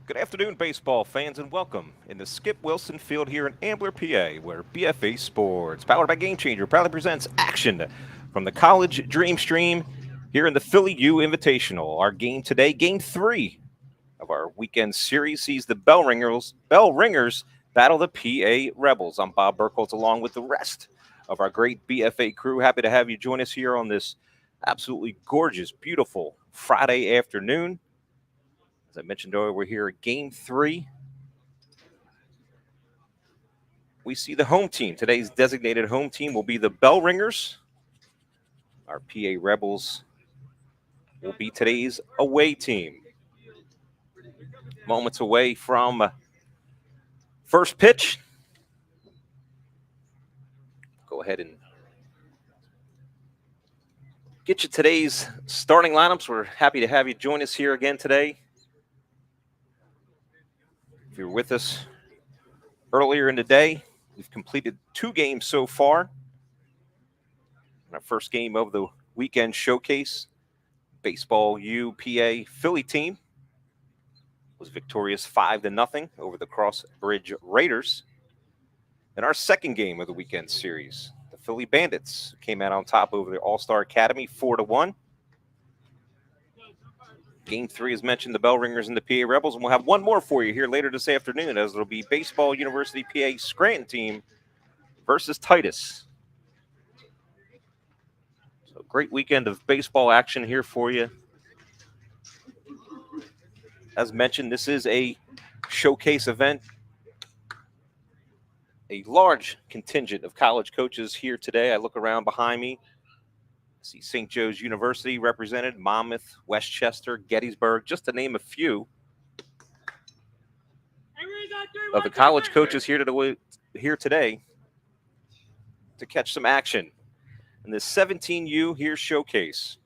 Good afternoon, baseball fans, and welcome in the Skip Wilson Field here in Ambler, PA, where BFA Sports, powered by Game Changer, proudly presents action from the college Dreamstream here in the Philly U Invitational. Our game today, Game 3 of our weekend series, sees the Bellringers battle the PA Rebels. I'm Bob Burkholz, along with the rest of our great BFA crew. Happy to have you join us here on this absolutely gorgeous, beautiful Friday afternoon. As I mentioned earlier, we're here at Game 3. We see the home team. Today's designated home team will be the Bellringers. Our PA Rebels will be today's away team. Moments away from first pitch. Go ahead and get you today's starting lineups. We're happy to have you join us here again today. If you're with us earlier in the day, we've completed 2 games so far. Our first game of the weekend showcase, Baseball U PA Philly team was victorious 5-0 over the CrossBridge Raiders. In our second game of the weekend series, the Philly Bandits came out on top over the All-Star Academy 4-1. Game 3, as mentioned, the Bellringers and the PA Rebels, and we'll have one more for you here later this afternoon, as it'll be Baseball University PA Scranton team versus Titus. So great weekend of baseball action here for you. As mentioned, this is a showcase event. A large contingent of college coaches here today. I look around behind me, see St. Joe's University represented, Monmouth, Westchester, Gettysburg, just to name a few of the college coaches here today to catch some action in this 17U here showcase.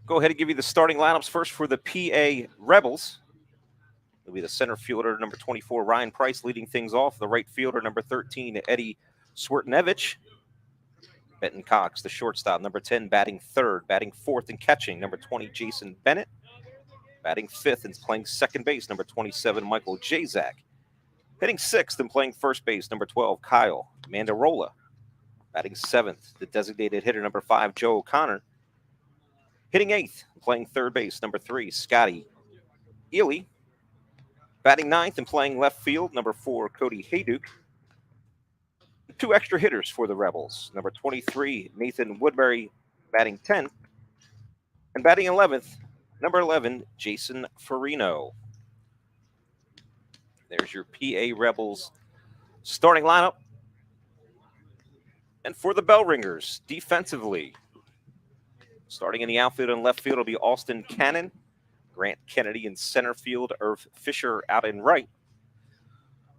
Go ahead and give you the starting lineups first for the PA Rebels. It'll be the center fielder, number 24, Ryan Price, leading things off. The right fielder, number 13, Eddie Swertnevich. Benton Cox, the shortstop, number 10, batting third, batting fourth and catching, number 20, Jason Bennett. Batting fifth and playing second base, number 27, Michael Jazak. Hitting sixth and playing first base, number 12, Kyle Mandarola. Batting seventh, the designated hitter, number 5, Joe O'Connor. Hitting eighth, playing third base, number 3, Scotty Ely. Batting ninth and playing left field, number 4, Cody Hayduke. 2 extra hitters for the Rebels, number 23, Nathan Woodbury, batting 10th. And batting 11th, number 11, Jason Farino. There's your PA Rebels starting lineup. And for the Bellringers, defensively, starting in the outfield and left field will be Austin Cannon, Grant Kennedy in center field, Irv Fisher out in right.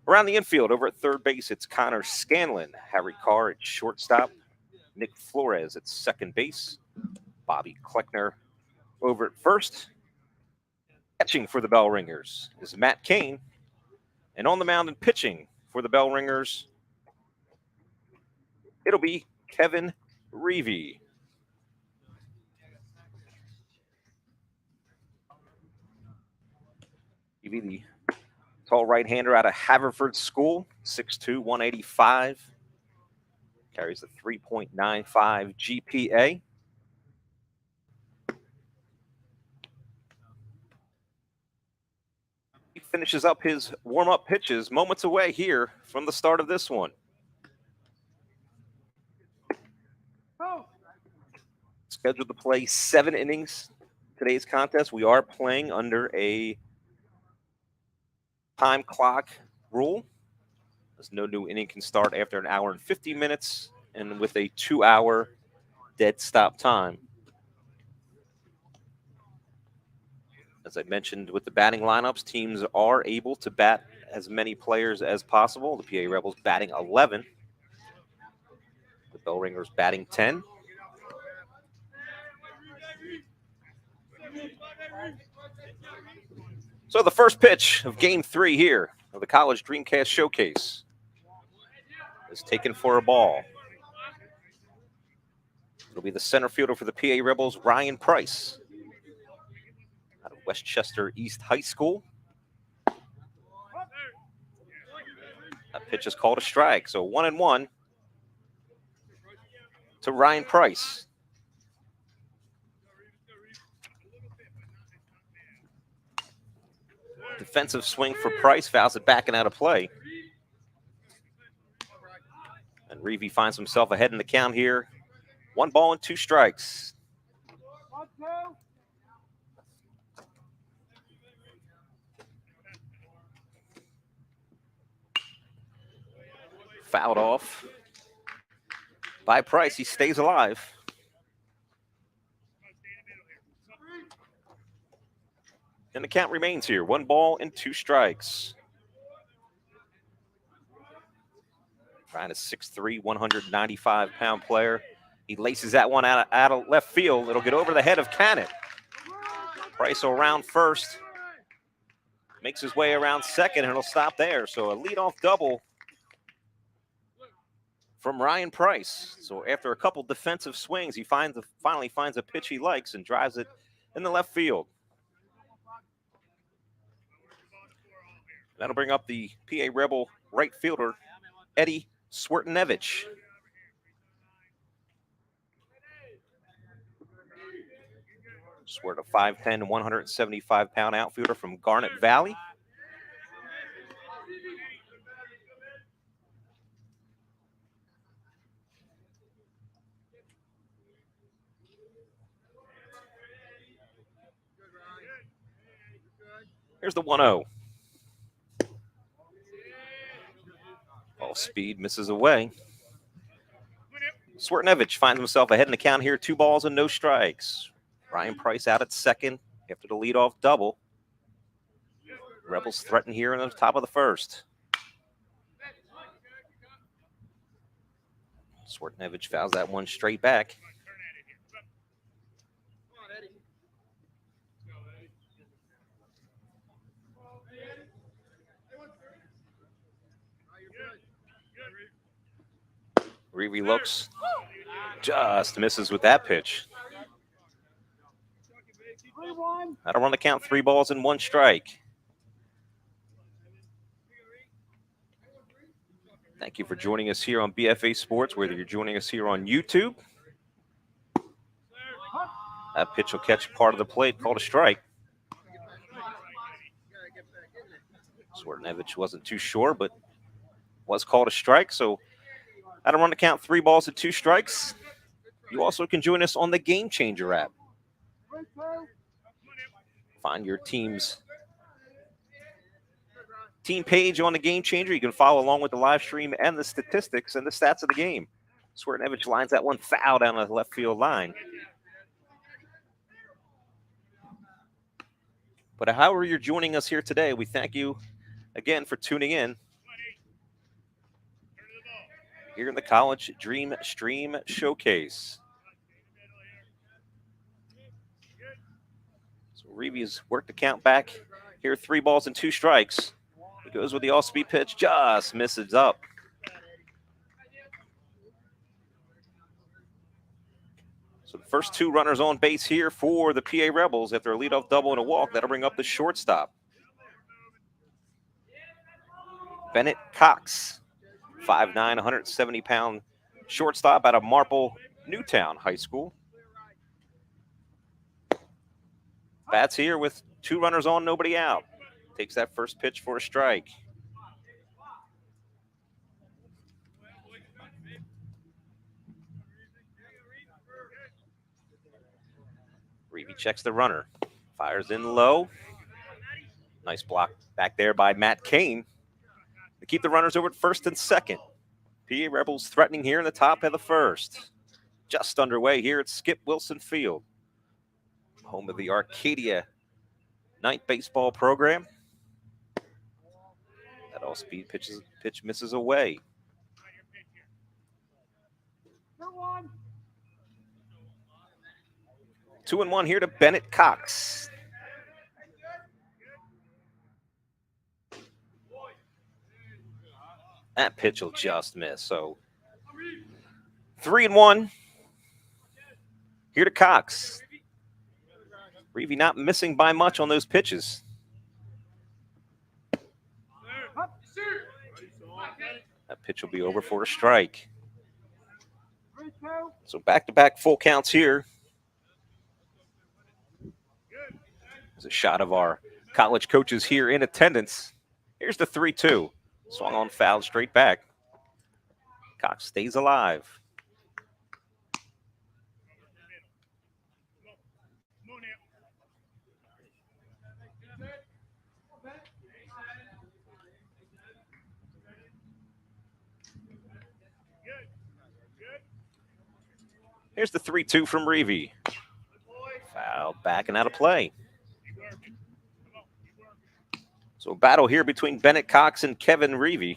Around the infield, over at third base, it's Connor Scanlon, Harry Carr at shortstop, Nick Flores at second base, Bobby Kleckner over at first. Catching for the Bellringers is Matt Kane, and on the mound and pitching for the Bellringers, it'll be Kevin Reevy. The tall right-hander out of Haverford School, 6'2", 185. Carries a 3.95 GPA. He finishes up his warm-up pitches moments away here from the start of this one. Scheduled to play 7 innings today's contest. We are playing under a time clock rule. There's no new inning can start after 1 hour and 50 minutes and with a 2-hour dead stop time. As I mentioned with the batting lineups, teams are able to bat as many players as possible. The PA Rebels batting 11. The Bellringers batting 10. So the first pitch of Game 3 here of the College Dreamcast Showcase is taken for a ball. It'll be the center fielder for the PA Rebels, Ryan Price. Out of Westchester East High School. That pitch is called a strike. So 1-1 to Ryan Price. Defensive swing for Price, fouls it back and out of play. And Reeve finds himself ahead in the count here. 1 ball and 2 strikes. Fouled off by Price. He stays alive. And the count remains here. 1 ball and 2 strikes. Ryan is 6'3", 195-pound player. He laces that one out of left field. It'll get over the head of Cannon. Price will round first. Makes his way around second, and it'll stop there. So a leadoff double from Ryan Price. So after a couple defensive swings, he finally finds a pitch he likes and drives it in the left field. That'll bring up the PA Rebel right fielder, Eddie Swertonevich. Swert, a 5'10", 175-pound outfielder from Garnet Valley. Here's the 1-0. Ball speed misses away. Swertonevich finds himself ahead in the count here. 2 balls and no strikes. Ryan Price out at second after the leadoff double. Rebels threaten here in the top of the first. Swertonevich fouls that one straight back. Reeve looks, just misses with that pitch. That'll run the count. 3 balls and 1 strike. Thank you for joining us here on BFA Sports, whether you're joining us here on YouTube. That pitch will catch part of the plate, called a strike. Swertonevich wasn't too sure, but was called a strike. So that'll run the count. 3 balls and 2 strikes. You also can join us on the Game Changer app. Find your team's team page on the Game Changer. You can follow along with the live stream and the statistics and the stats of the game. Swertonevich lines that one foul down the left field line. But however you're joining us here today, we thank you again for tuning in here in the College Dreamstream Showcase. So Reeves worked the count back here. 3 balls and 2 strikes. He goes with the all-speed pitch, just misses up. So the first 2 runners on base here for the PA Rebels after a leadoff double and a walk. That'll bring up the shortstop, Bennett Cox, 5'9", 170-pound shortstop out of Marple Newtown High School. Bats here with 2 runners on, nobody out. Takes that first pitch for a strike. Reeve checks the runner. Fires in low. Nice block back there by Matt Kane to keep the runners over at first and second. PA Rebels threatening here in the top of the first. Just underway here at Skip Wilson Field, home of the Arcadia Night Baseball program. That all-speed pitch misses away. 2-1 here to Bennett Cox. That pitch will just miss. So 3-1 here to Cox. Reeve not missing by much on those pitches. That pitch will be over for a strike. So back-to-back full counts here. There's a shot of our college coaches here in attendance. Here's the 3-2. Swung on foul straight back. Cox stays alive. Here's the 3-2 from Reeve. Foul back and out of play. So a battle here between Bennett Cox and Kevin Reeve.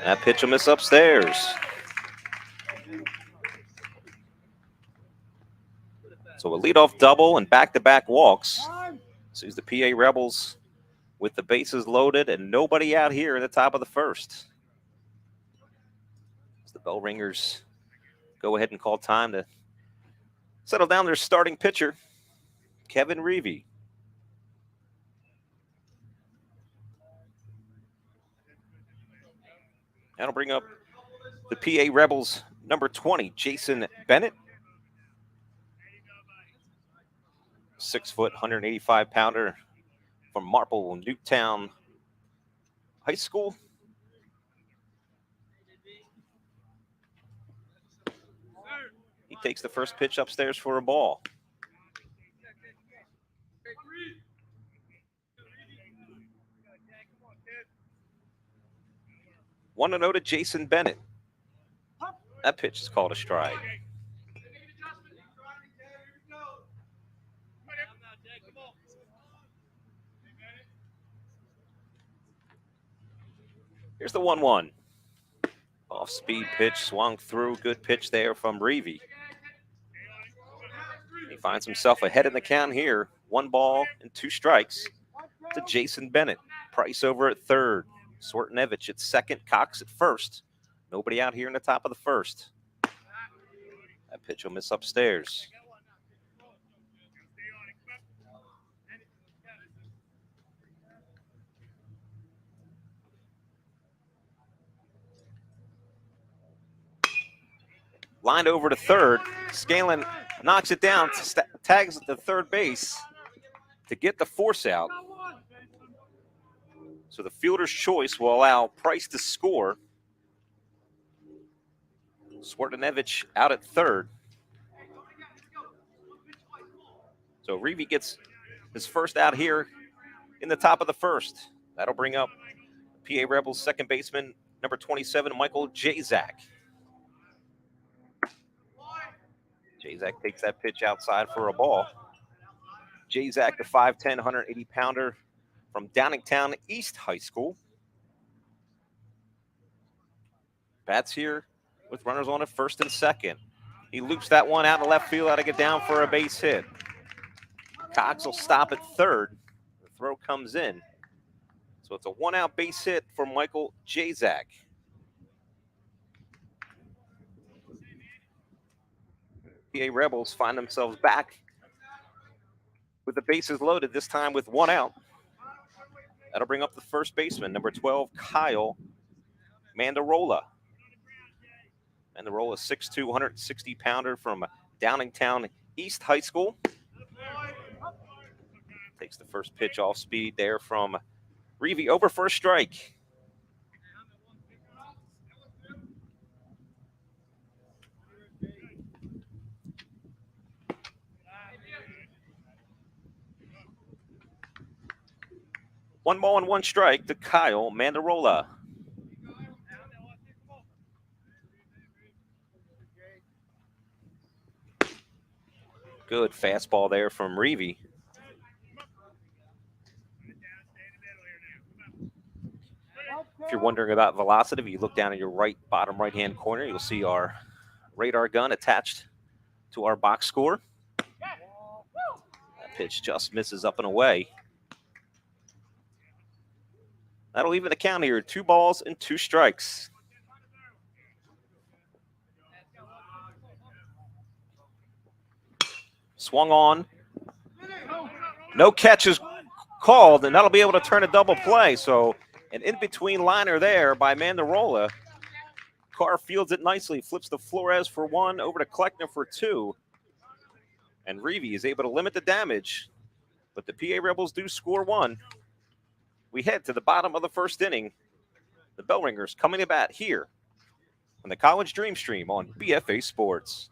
That pitch will miss upstairs. So a leadoff double and back-to-back walks. Sees the PA Rebels with the bases loaded and nobody out here in the top of the first. As the Bellringers go ahead and call time to settle down their starting pitcher, Kevin Reeve. That'll bring up the PA Rebels number 20, Jason Bennett. 6-foot, 185-pounder from Marple, Newtown High School. He takes the first pitch upstairs for a ball. One to note to Jason Bennett. That pitch is called a strike. Here's the 1-1. Off-speed pitch, swung through. Good pitch there from Reeve. He finds himself ahead in the count here. 1 ball and 2 strikes to Jason Bennett. Price over at third. Swertonevich at second. Cox at first. Nobody out here in the top of the first. That pitch will miss upstairs. Lined over to third. Scanlon knocks it down, tags at the third base to get the force out. So the fielder's choice will allow Price to score. Swertonevich out at third. So Reeve gets his first out here in the top of the first. That'll bring up PA Rebels second baseman, number 27, Michael Jazak. Jazak takes that pitch outside for a ball. Jazak, the 5'10", 180-pounder from Downingtown East High School. Bats here with runners on at first and second. He loops that one out in left field, out to get down for a base hit. Cox will stop at third. The throw comes in. So it's a 1-out base hit for Michael Jazak. PA Rebels find themselves back with the bases loaded, this time with 1 out. That'll bring up the first baseman, number 12, Kyle Mandarola. Mandarola, 6'2", 160-pounder from Downingtown East High School. Takes the first pitch off speed there from Reeve, over for a strike. One ball and 1 strike to Kyle Mandarola. Good fastball there from Reeve. If you're wondering about velocity, if you look down in your bottom right-hand corner, you'll see our radar gun attached to our box score. That pitch just misses up and away. That'll even the count here. 2 balls and 2 strikes. Swung on. No catch is called, and that'll be able to turn a double play. So an in-between liner there by Mandarola. Carr fields it nicely, flips to Flores for 1, over to Kleckner for 2. And Reeve is able to limit the damage. But the PA Rebels do score 1. We head to the bottom of the first inning. The Bellringers coming to bat here on the College Dreamstream on BFA Sports.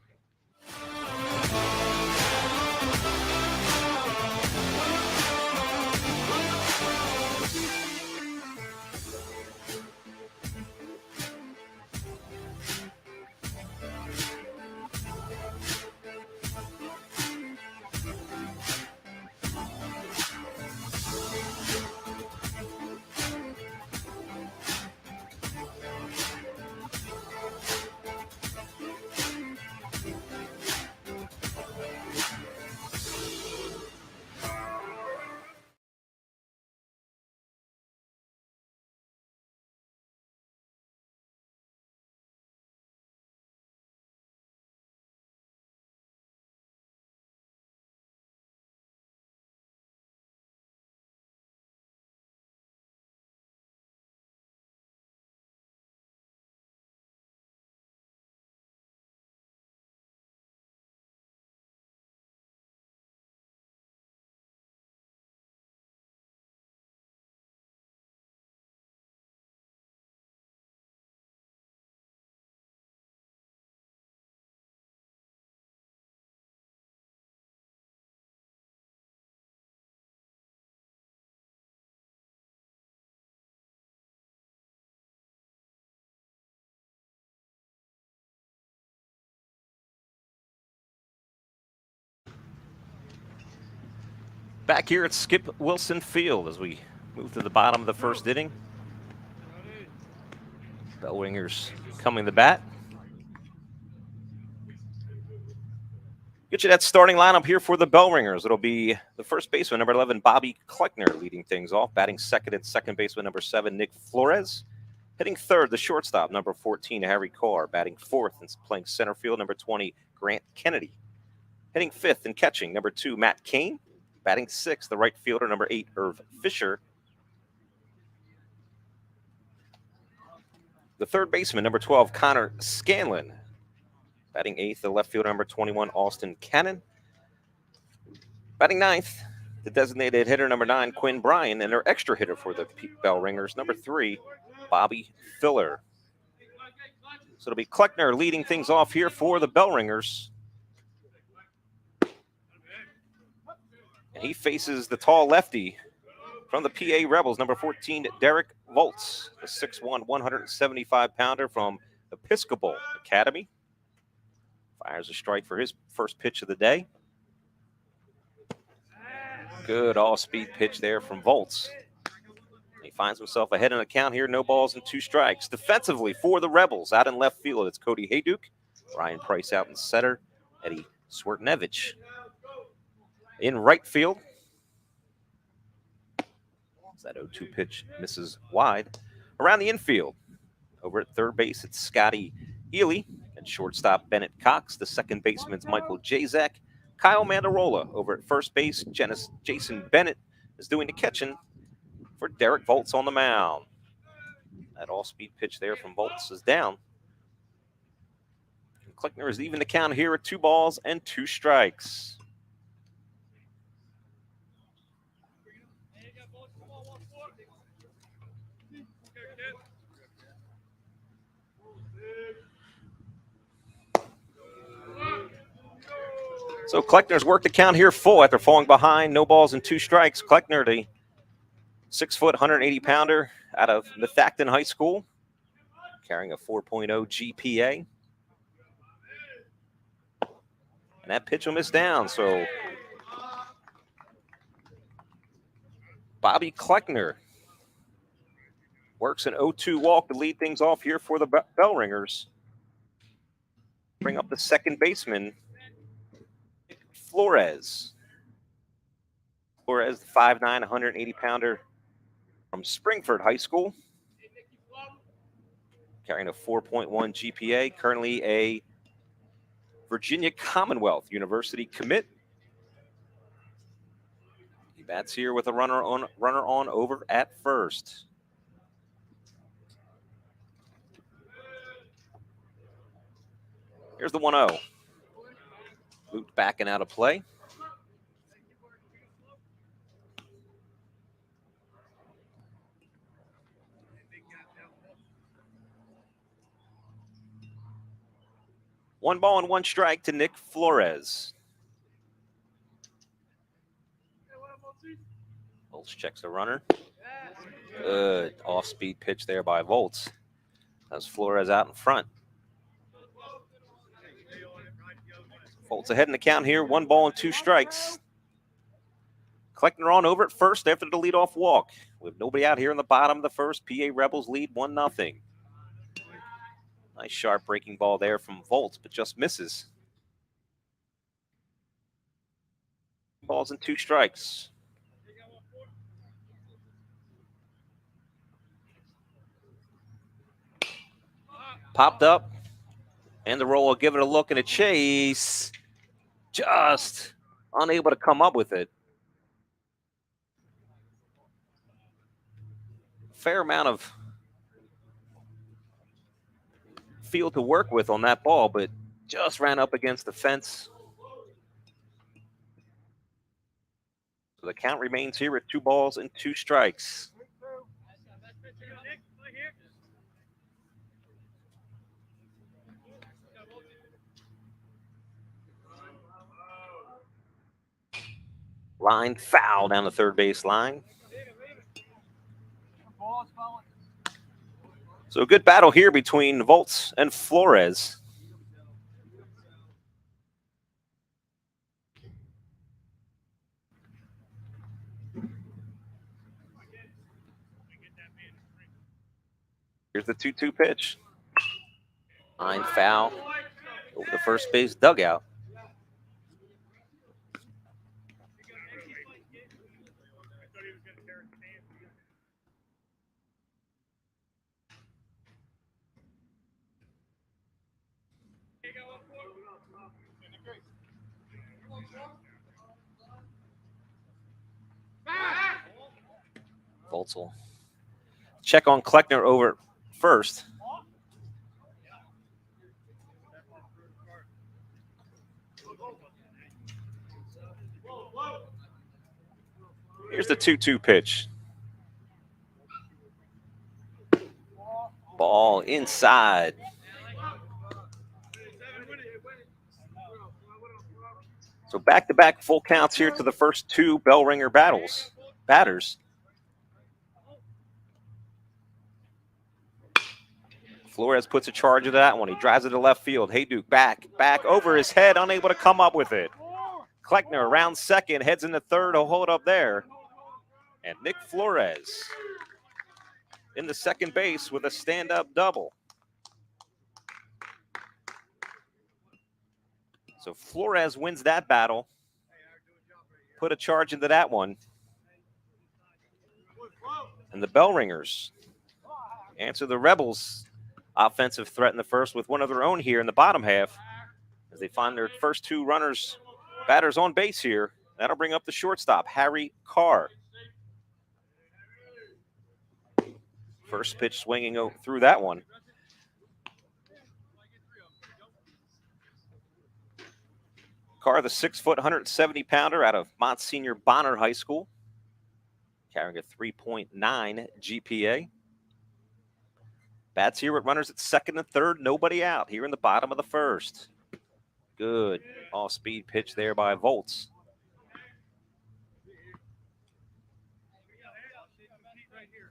Back here at Skip Wilson Field as we move to the bottom of the first inning. Bellringers coming to bat. Get you that starting lineup here for the Bellringers. It'll be the first baseman, number 11, Bobby Kleckner, leading things off. Batting second and second baseman, number 7, Nick Flores. Hitting third, the shortstop, number 14, Harry Carr. Batting fourth and playing center field, number 20, Grant Kennedy. Hitting fifth and catching, number 2, Matt Kane. Batting sixth, the right fielder, number 8, Irv Fisher. The third baseman, number 12, Connor Scanlon. Batting eighth, the left fielder, number 21, Austin Cannon. Batting ninth, the designated hitter, number 9, Quinn Bryan, and their extra hitter for the Bellringers, number 3, Bobby Filler. So it'll be Kleckner leading things off here for the Bellringers. And he faces the tall lefty from the PA Rebels, number 14, Derek Volts, the 6'1", 175-pounder from Episcopal Academy. Fires a strike for his first pitch of the day. Good all-speed pitch there from Volts. He finds himself ahead in the count here, no balls and 2 strikes. Defensively for the Rebels, out in left field, it's Cody Hayduke. Ryan Price out in center, Eddie Swertnevich. In right field, that 0-2 pitch misses wide. Around the infield, over at third base, it's Scotty Ely. And shortstop Bennett Cox. The second baseman's Michael Jazek. Kyle Mandarola over at first base. Jason Bennett is doing the catching for Derek Volts on the mound. That all-speed pitch there from Volts is down. And Kleckner is even the count here at 2 balls and 2 strikes. So Kleckner's worked the count here full after falling behind, no balls and 2 strikes. Kleckner, the 6', 180-pounder out of Methacton High School, carrying a 4.0 GPA. And that pitch will miss down, so Bobby Kleckner works an 0-2 walk to lead things off here for the Bellringers. Bring up the second baseman, Flores. Flores, the 5'9", 180-pounder from Springford High School, carrying a 4.1 GPA, currently a Virginia Commonwealth University commit. He bats here with a runner on over at first. Here's the 1-0. Looped back and out of play. One ball and one strike to Nick Flores. Volts checks the runner. Good off-speed pitch there by Volts. That's Flores out in front. Volts ahead in the count here. 1 ball and 2 strikes. Kleckner on over at first after the leadoff walk. With nobody out here in the bottom of the first, PA Rebels lead 1-0. Nice sharp breaking ball there from Volts, but just misses. Balls and 2 strikes. Popped up, and the roll will give it a look and a chase. Just unable to come up with it. Fair amount of field to work with on that ball, but just ran up against the fence. So the count remains here at 2 balls and 2 strikes. Line foul down the third base line. So a good battle here between Volts and Flores. Here's the 2-2 pitch. Line foul over the first base dugout. Volts will check on Kleckner over at first. Here's the 2-2 pitch. Ball inside. So back-to-back full counts here to the first 2 Bellringer batters. Flores puts a charge into that one. He drives it to left field. Hayduke back over his head, unable to come up with it. Kleckner around second, heads into third. He'll hold up there. And Nick Flores in the second base with a stand-up double. So Flores wins that battle. Put a charge into that one. And the Bellringers answer the Rebels' offensive threat in the first with one of their own here in the bottom half as they find their first 2 batters on base here. That'll bring up the shortstop, Harry Carr. First pitch swinging through that one. Carr, the 6-foot, 170-pounder out of Monsignor Bonner High School, carrying a 3.9 GPA. Bats here with runners at second and third, nobody out here in the bottom of the first. Good off-speed pitch there by Volts.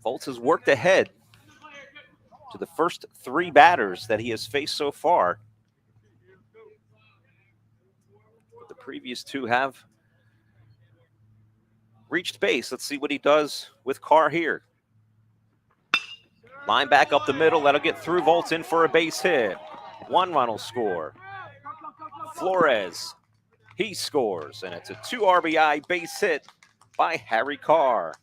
Volts has worked ahead to the first 3 batters that he has faced so far. But the previous 2 have reached base. Let's see what he does with Carr here. Line back up the middle. That'll get through. Volts in for a base hit. 1 run will score. Flores, he scores, and it's a 2 RBI base hit by Harry Carr.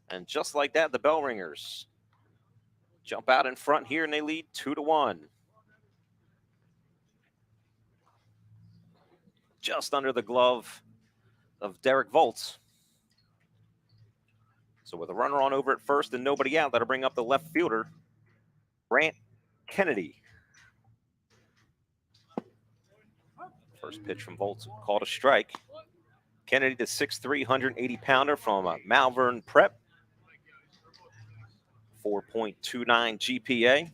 And just like that, the Bellringers jump out in front here, and they lead 2-1. Just under the glove of Derek Volts. So with a runner on over at first and nobody out, that'll bring up the left fielder, Grant Kennedy. First pitch from Volts called a strike. Kennedy, the 6'3", 180-pounder from Malvern Prep. 4.29 GPA.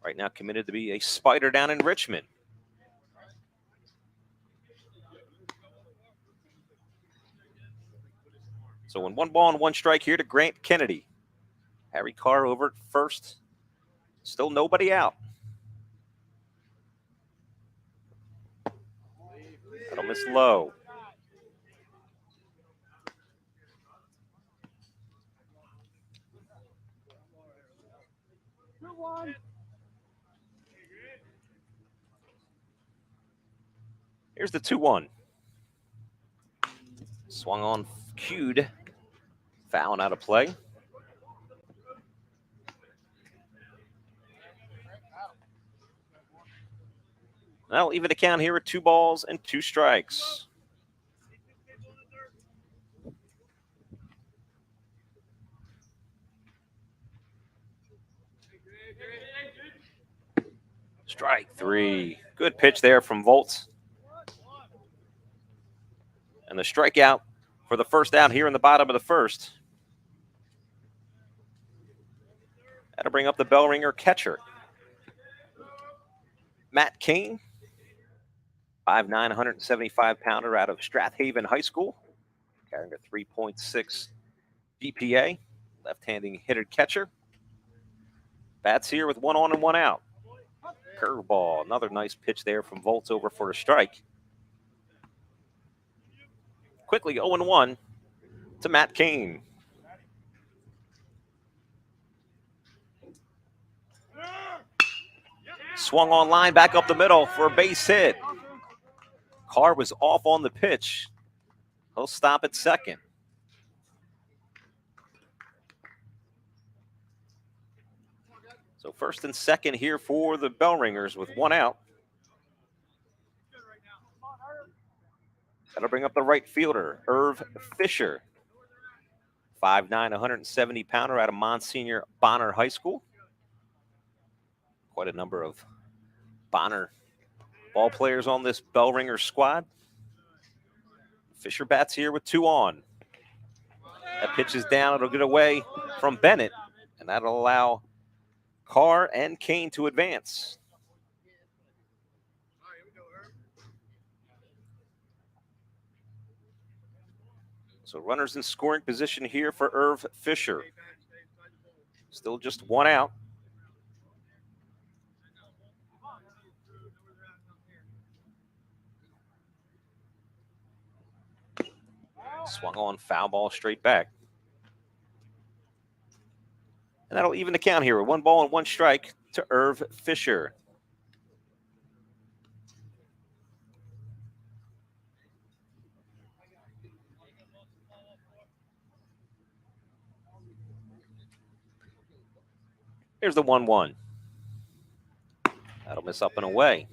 Right now committed to be a Spider down in Richmond. So in 1 ball and 1 strike here to Grant Kennedy. Harry Carr over at first. Still nobody out. That'll miss low. Here's the 2-1. Swung on, cued. Foul out of play. That'll even the count here at 2 balls and 2 strikes. Strike 3. Good pitch there from Volts. And the strikeout for the first out here in the bottom of the first. That'll bring up the Bellringer catcher, Matt Kane. 5'9", 175-pounder out of Strathaven High School. Carrying a 3.6 GPA. Left-handed hitter catcher. Bats here with 1 on and 1 out. Curveball. Another nice pitch there from Volts over for a strike. Quickly 0-1 to Matt Kane. Swung on line back up the middle for a base hit. Carr was off on the pitch. He'll stop at second. So first and second here for the Bellringers with 1 out. That'll bring up the right fielder, Irv Fisher. 5'9", 170-pounder out of Monsignor Bonner High School. Quite a number of Bonner ball players on this Bellringer squad. Fisher bats here with 2 on. That pitch is down. It'll get away from Bennett, and that'll allow Carr and Kane to advance. So runners in scoring position here for Irv Fisher. Still just 1 out. Swung on, foul ball straight back. And that'll even the count here. 1 ball and 1 strike to Irv Fisher. Here's the 1-1. That'll miss up and away.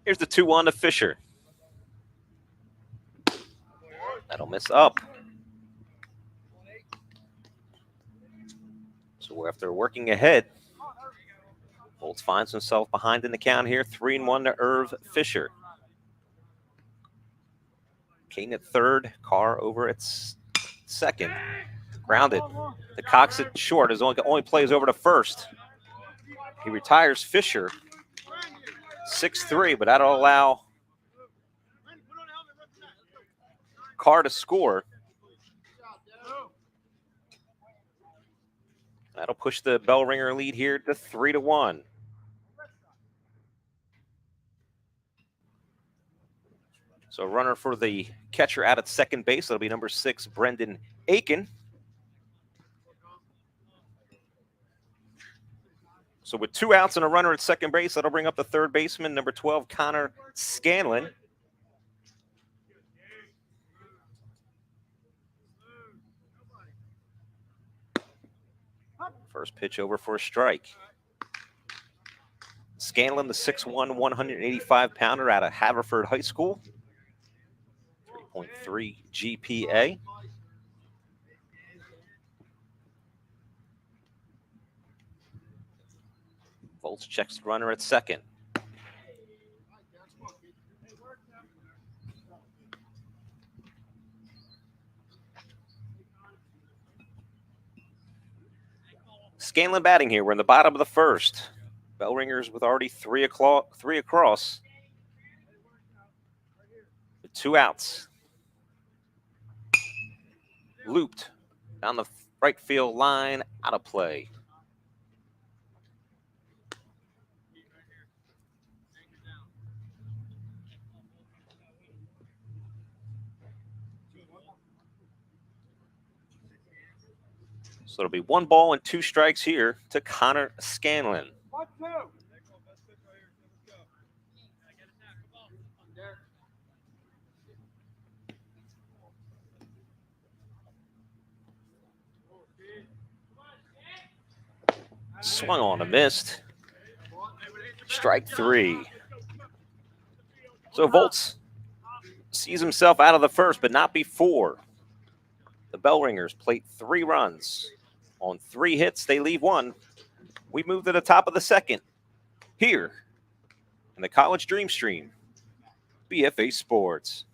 Here's the 2-1 to Fisher. That'll miss up. So after working ahead, Volts finds himself behind in the count here. 3-1 to Irv Fisher. Kane at third, Carr over at second. Grounded. The Cox at short. His only plays over to first. He retires Fisher. 6-3, but that'll allow Carr to score. That'll push the Bellringer lead here to 3-1. So a runner for the catcher out at second base. That'll be number 6, Brendan Aiken. So with 2 outs and a runner at second base, that'll bring up the third baseman, number 12, Connor Scanlon. First pitch over for a strike. Scanlon, the 6'1", 185-pounder out of Haverford High School. 3.3 GPA. Volts checks the runner at second. Scanlon batting here. We're in the bottom of the first. Bellringers with already three across. With 2 outs. Looped down the right field line, out of play. So it'll be 1 ball and 2 strikes here to Connor Scanlon. Swung on and missed. Strike 3. So Volts sees himself out of the first, but not before. The Bellringers plate 3 runs. On 3 hits, they leave 1. We move to the top of the second here in the College Dreamstream, BFA Sports.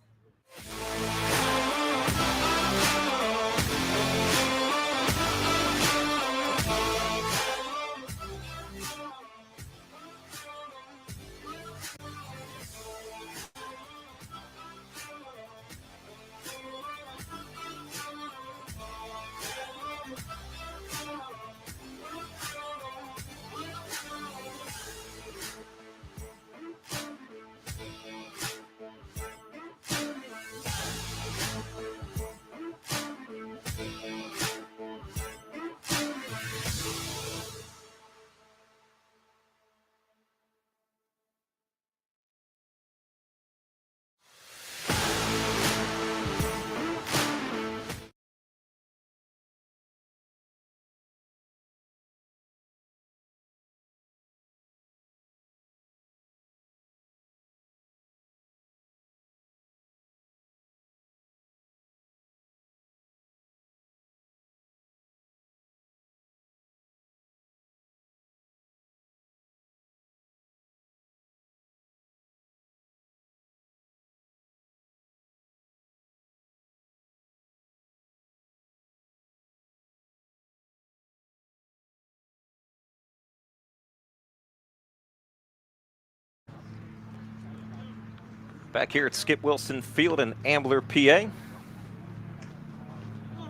Back here at Skip Wilson Field in Ambler, PA.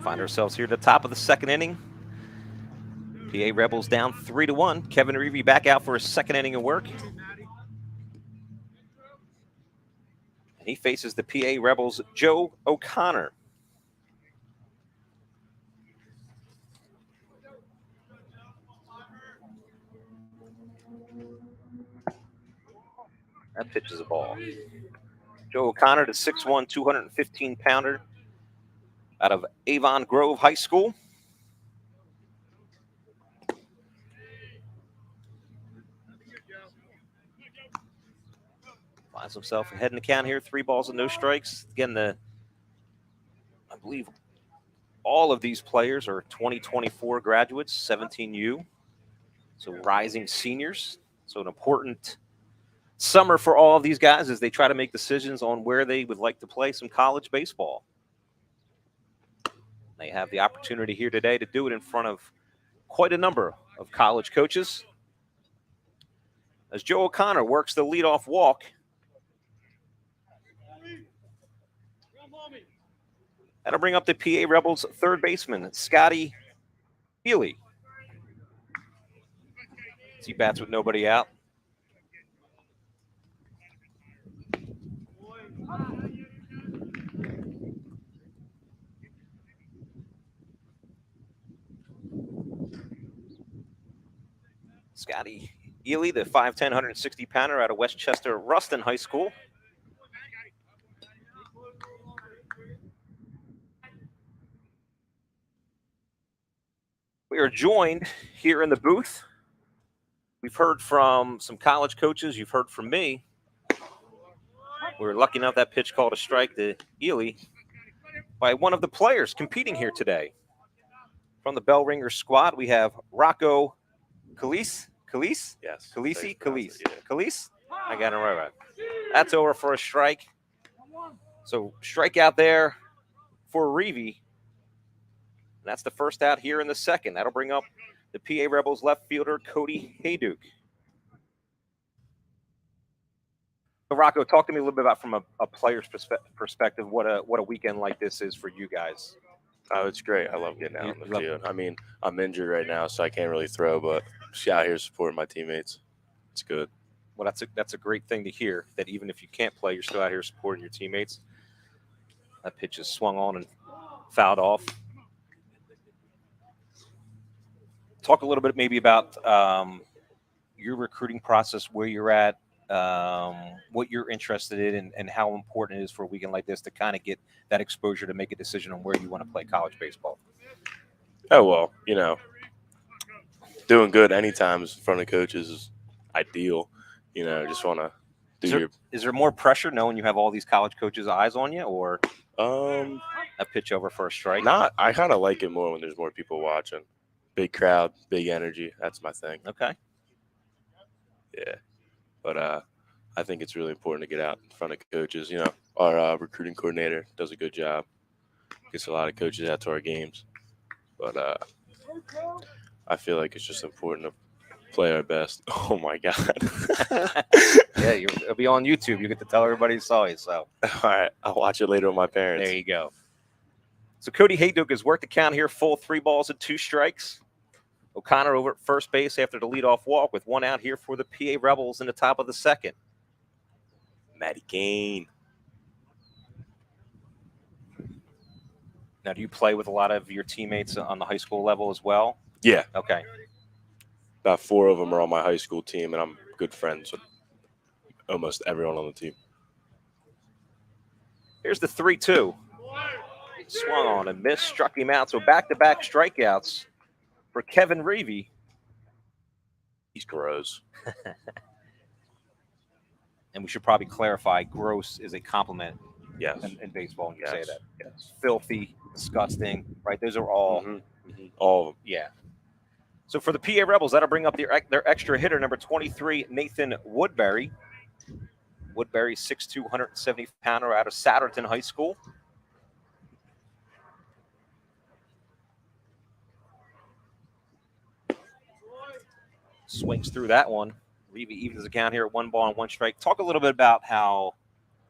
Find ourselves here at the top of the second inning. PA Rebels down 3-1. Kevin Reevy back out for his second inning of work. And he faces the PA Rebels' Joe O'Connor. That pitch is a ball. Joe O'Connor, the 6'1", 215-pounder out of Avon Grove High School. Finds himself ahead in the count here, 3 balls and no strikes. Again, I believe all of these players are 2024 graduates, 17U. So rising seniors. So an important summer for all of these guys as they try to make decisions on where they would like to play some college baseball. They have the opportunity here today to do it in front of quite a number of college coaches. As Joe O'Connor works the leadoff walk. That'll bring up the PA Rebels' third baseman, Scotty Healy. He bats with nobody out. Scotty Ely, the 5'10", 160-pounder out of Westchester Ruston High School. We are joined here in the booth. We've heard from some college coaches. You've heard from me. We were lucky enough that pitch called a strike to Ely by one of the players competing here today. From the Bellringers squad, we have Rocco Calise. Calise? Yes. Calise? Calise. Yeah. Calise? I got it right. That's over for a strike. So strike out there for Reeve. That's the first out here in the second. That'll bring up the PA Rebels left fielder, Cody Hayduke. So Rocco, talk to me a little bit about from a player's perspective, what a weekend like this is for you guys. Oh, it's great. I love getting out on the field. I mean, I'm injured right now, so I can't really throw, but just out here supporting my teammates. It's good. Well, that's a great thing to hear, that even if you can't play, you're still out here supporting your teammates. That pitch is swung on and fouled off. Talk a little bit maybe about your recruiting process, where you're at, what you're interested in, and how important it is for a weekend like this to kind of get that exposure to make a decision on where you want to play college baseball. Oh, well, you know, doing good anytime in front of coaches is ideal. You know, just want to do Is there more pressure knowing you have all these college coaches' eyes on you, or a pitch over for a strike? I kind of like it more when there's more people watching. Big crowd, big energy. That's my thing. Okay. Yeah. But I think it's really important to get out in front of coaches. You know, our recruiting coordinator does a good job. Gets a lot of coaches out to our games. But I feel like it's just important to play our best. Oh, my God. Yeah, it'll be on YouTube. You get to tell everybody you saw you. So. All right. I'll watch it later with my parents. There you go. So Cody Hayduke has worked the count here, full 3 balls and 2 strikes. O'Connor over at first base after the leadoff walk with 1 out here for the PA Rebels in the top of the second. Matty Kane. Now, do you play with a lot of your teammates on the high school level as well? Yeah. Okay. About 4 of them are on my high school team, and I'm good friends with almost everyone on the team. Here's the 3-2. Swung on and missed, struck him out. So back-to-back strikeouts for Kevin Reeve. He's gross. And we should probably clarify, gross is a compliment. Yes. In baseball when you say that. Yes. Filthy, disgusting, right? Those are all. All of them. Yeah. So for the PA Rebels, that'll bring up their extra hitter, number 23, Nathan Woodbury. Woodbury, 6'2", 170-pounder out of Satterton High School. Swings through that one. Reeve evens the count here at 1 ball and 1 strike. Talk a little bit about how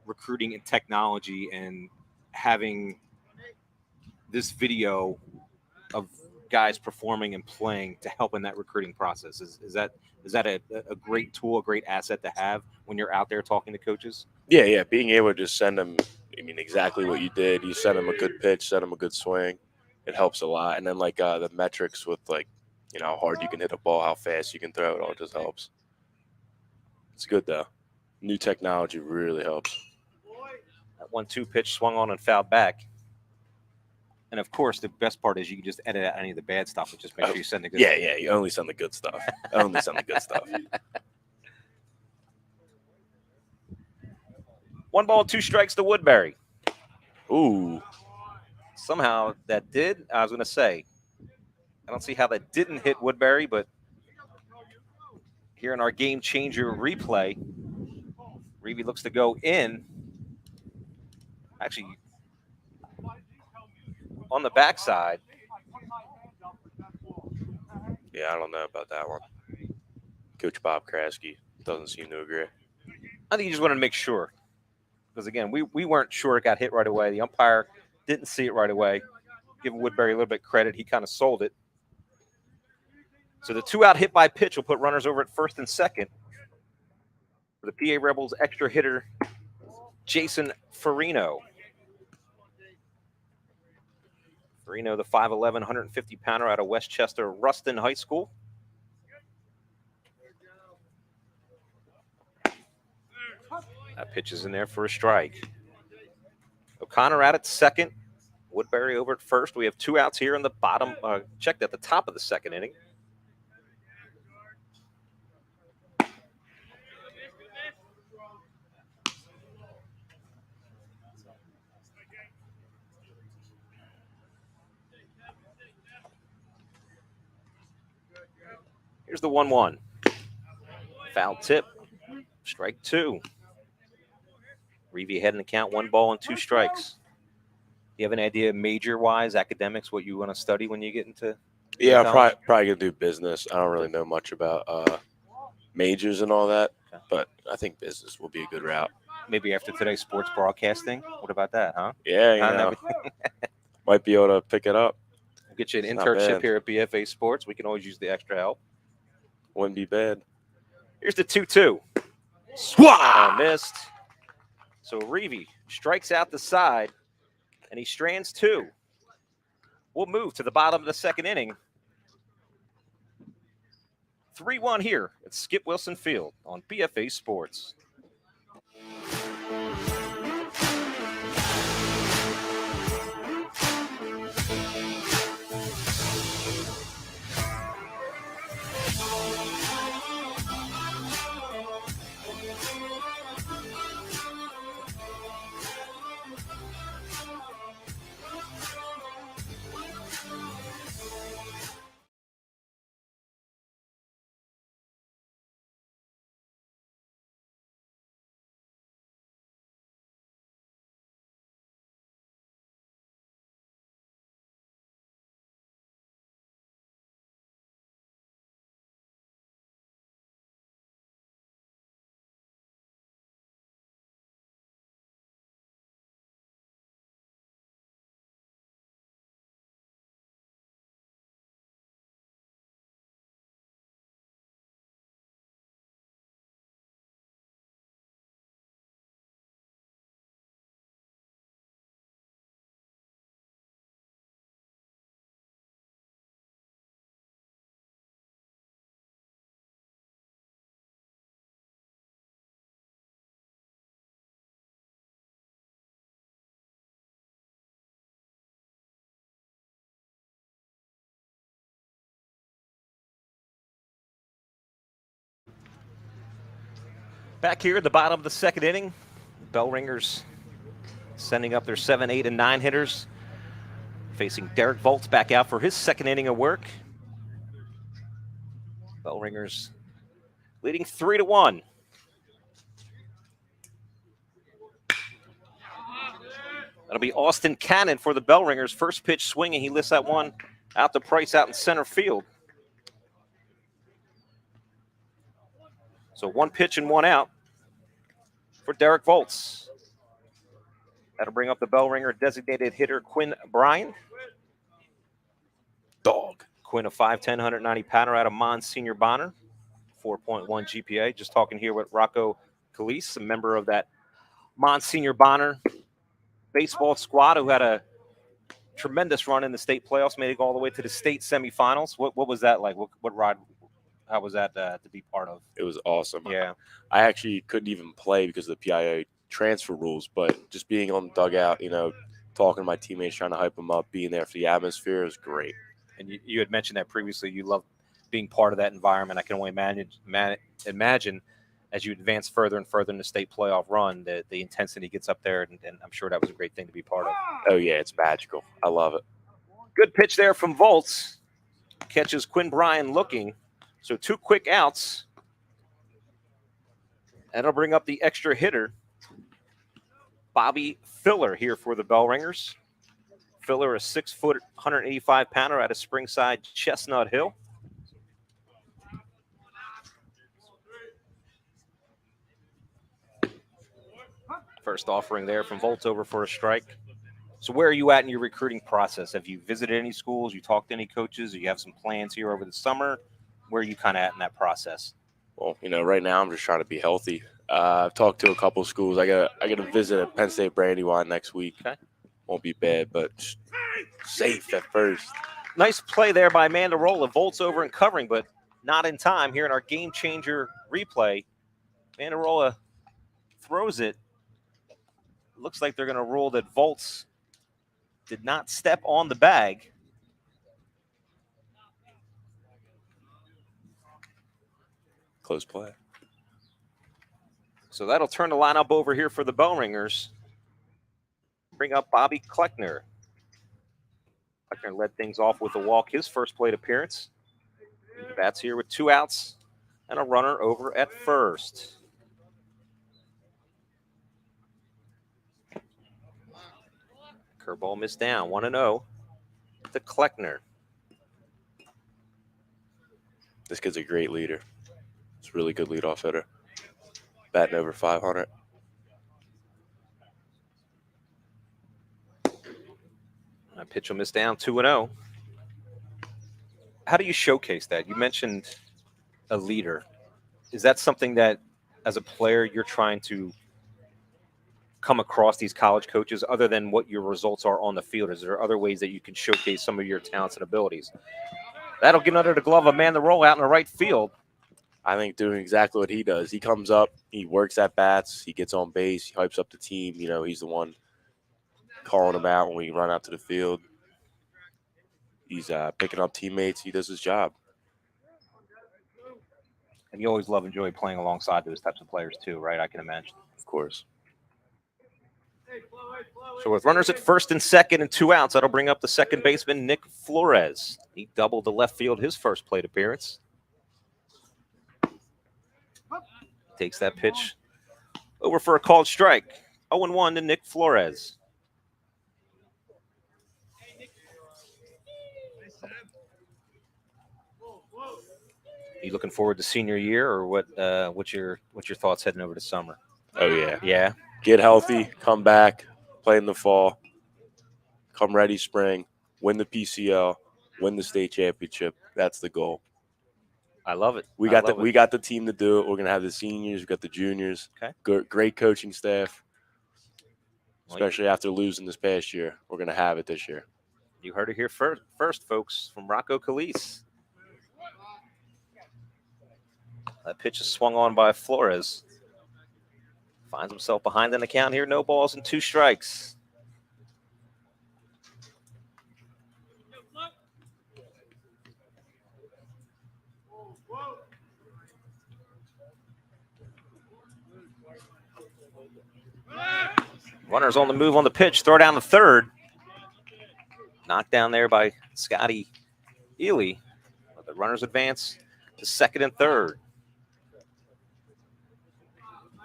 recruiting and technology and having this video of guys performing and playing to help in that recruiting process. Is that a great tool, a great asset to have when you're out there talking to coaches? Yeah. Being able to just send them, exactly what you did. You send them a good pitch, send them a good swing. It helps a lot. And then, the metrics with, how hard you can hit a ball, how fast you can throw it, all just helps. It's good, though. New technology really helps. That 1-2 pitch swung on and fouled back. And, of course, the best part is you can just edit out any of the bad stuff and just make sure you send the good stuff. Yeah, you only send the good stuff. Only send the good stuff. 1 ball, 2 strikes to Woodbury. Ooh. Somehow that did. I was going to say, I don't see how that didn't hit Woodbury, but here in our game changer replay, Reeve looks to go in. Actually, on the backside. Yeah, I don't know about that one. Coach Bob Kraske doesn't seem to agree. I think he just wanted to make sure. Because, again, we weren't sure it got hit right away. The umpire didn't see it right away. Give Woodbury a little bit of credit. He kind of sold it. So the 2-out hit by pitch will put runners over at first and second. For the PA Rebels extra hitter, Jason Farino. Farino, the 5'11", 150-pounder out of Westchester Ruston High School. That pitch is in there for a strike. O'Connor out at second. Woodbury over at first. We have 2 outs here in the bottom, checked at the top of the second inning. Here's the 1-1. Foul tip. Strike 2. Reeve ahead in the count, 1 ball and 2 strikes. Do you have any idea, major-wise, academics, what you want to study when you get into Yeah, I'm college? probably going to do business. I don't really know much about majors and all that, but I think business will be a good route. Maybe after today's sports broadcasting? What about that, huh? Yeah, you know, might be able to pick it up. We'll get you an It's not internship bad. here at BFA Sports. We can always use the extra help. Wouldn't be bad. Here's the 2-2. Swat! Missed. So Reeve strikes out the side, and he strands 2. We'll move to the bottom of the second inning. 3-1 here at Skip Wilson Field on BFA Sports. Back here at the bottom of the second inning, Bellringers sending up their 7, 8, and 9 hitters, facing Derek Volts back out for his second inning of work. Bellringers leading 3-1. That'll be Austin Cannon for the Bellringers. First pitch swinging. He lifts that one out to Price out in center field. So 1 pitch and 1 out for Derek Volts. That'll bring up the Bellringer designated hitter Quinn Bryan. Dog. Quinn, a 5'10", 190 pounder out of Monsignor Bonner, 4.1 GPA. Just talking here with Rocco Calise, a member of that Monsignor Bonner baseball squad who had a tremendous run in the state playoffs, made it all the way to the state semifinals. What was that like? What ride? How was that to be part of? It was awesome. Yeah. I actually couldn't even play because of the PIA transfer rules, but just being on the dugout, you know, talking to my teammates, trying to hype them up, being there for the atmosphere was great. And you had mentioned that previously. You love being part of that environment. I can only imagine as you advance further and further in the state playoff run, the intensity gets up there, and I'm sure that was a great thing to be part of. Oh, yeah, it's magical. I love it. Good pitch there from Volts. Catches Quinn Bryan looking. So 2 quick outs. And it'll bring up the extra hitter, Bobby Filler, here for the Bellringers. Filler, a 6-foot, 185 pounder out of Springside Chestnut Hill. First offering there from Volts over for a strike. So where are you at in your recruiting process? Have you visited any schools? You talked to any coaches? Do you have some plans here over the summer? Where are you kind of at in that process? Well, you know, right now I'm just trying to be healthy. I've talked to a couple of schools. I got to visit at Penn State Brandywine next week. Okay. Won't be bad, but safe at first. Nice play there by Mandarola. Volts over and covering, but not in time. Here in our game changer replay, Mandarola throws it. Looks like they're going to rule that Volts did not step on the bag. Close play. So that'll turn the lineup over here for the Bellringers. Bring up Bobby Kleckner. Kleckner led things off with a walk, his first plate appearance. He bats here with 2 outs and a runner over at first. Curveball missed down, 1-0 to Kleckner. This kid's a great leader. It's a really good leadoff hitter. Batting over 500. That pitch will miss down, 2-0. How do you showcase that? You mentioned a leader. Is that something that, as a player, you're trying to come across these college coaches other than what your results are on the field? Is there other ways that you can showcase some of your talents and abilities? That'll get under the glove of man the roll out in the right field. I think doing exactly what he does. He comes up, he works at bats, he gets on base, he hypes up the team. You know, he's the one calling them out when we run out to the field. He's picking up teammates. He does his job. And you always enjoy playing alongside those types of players too, right? I can imagine. Of course. So with runners at first and second and 2 outs, that'll bring up the second baseman, Nick Flores. He doubled to left field his first plate appearance. Takes that pitch over for a called strike. 0-1 to Nick Flores. You looking forward to senior year, or what? What's your thoughts heading over to summer? Oh, yeah. Yeah. Get healthy, come back, play in the fall, come ready spring, win the PCL, win the state championship. That's the goal. I love it. We got the team to do it. We're gonna have the seniors, we got the juniors. Okay. Great coaching staff. Especially after losing this past year, we're gonna have it this year. You heard it here first, folks, from Rocco Calise. That pitch is swung on by Flores. Finds himself behind an account here. No balls and 2 strikes. Runners on the move on the pitch. Throw down the third. Knocked down there by Scotty Ely. But the runners advance to second and third.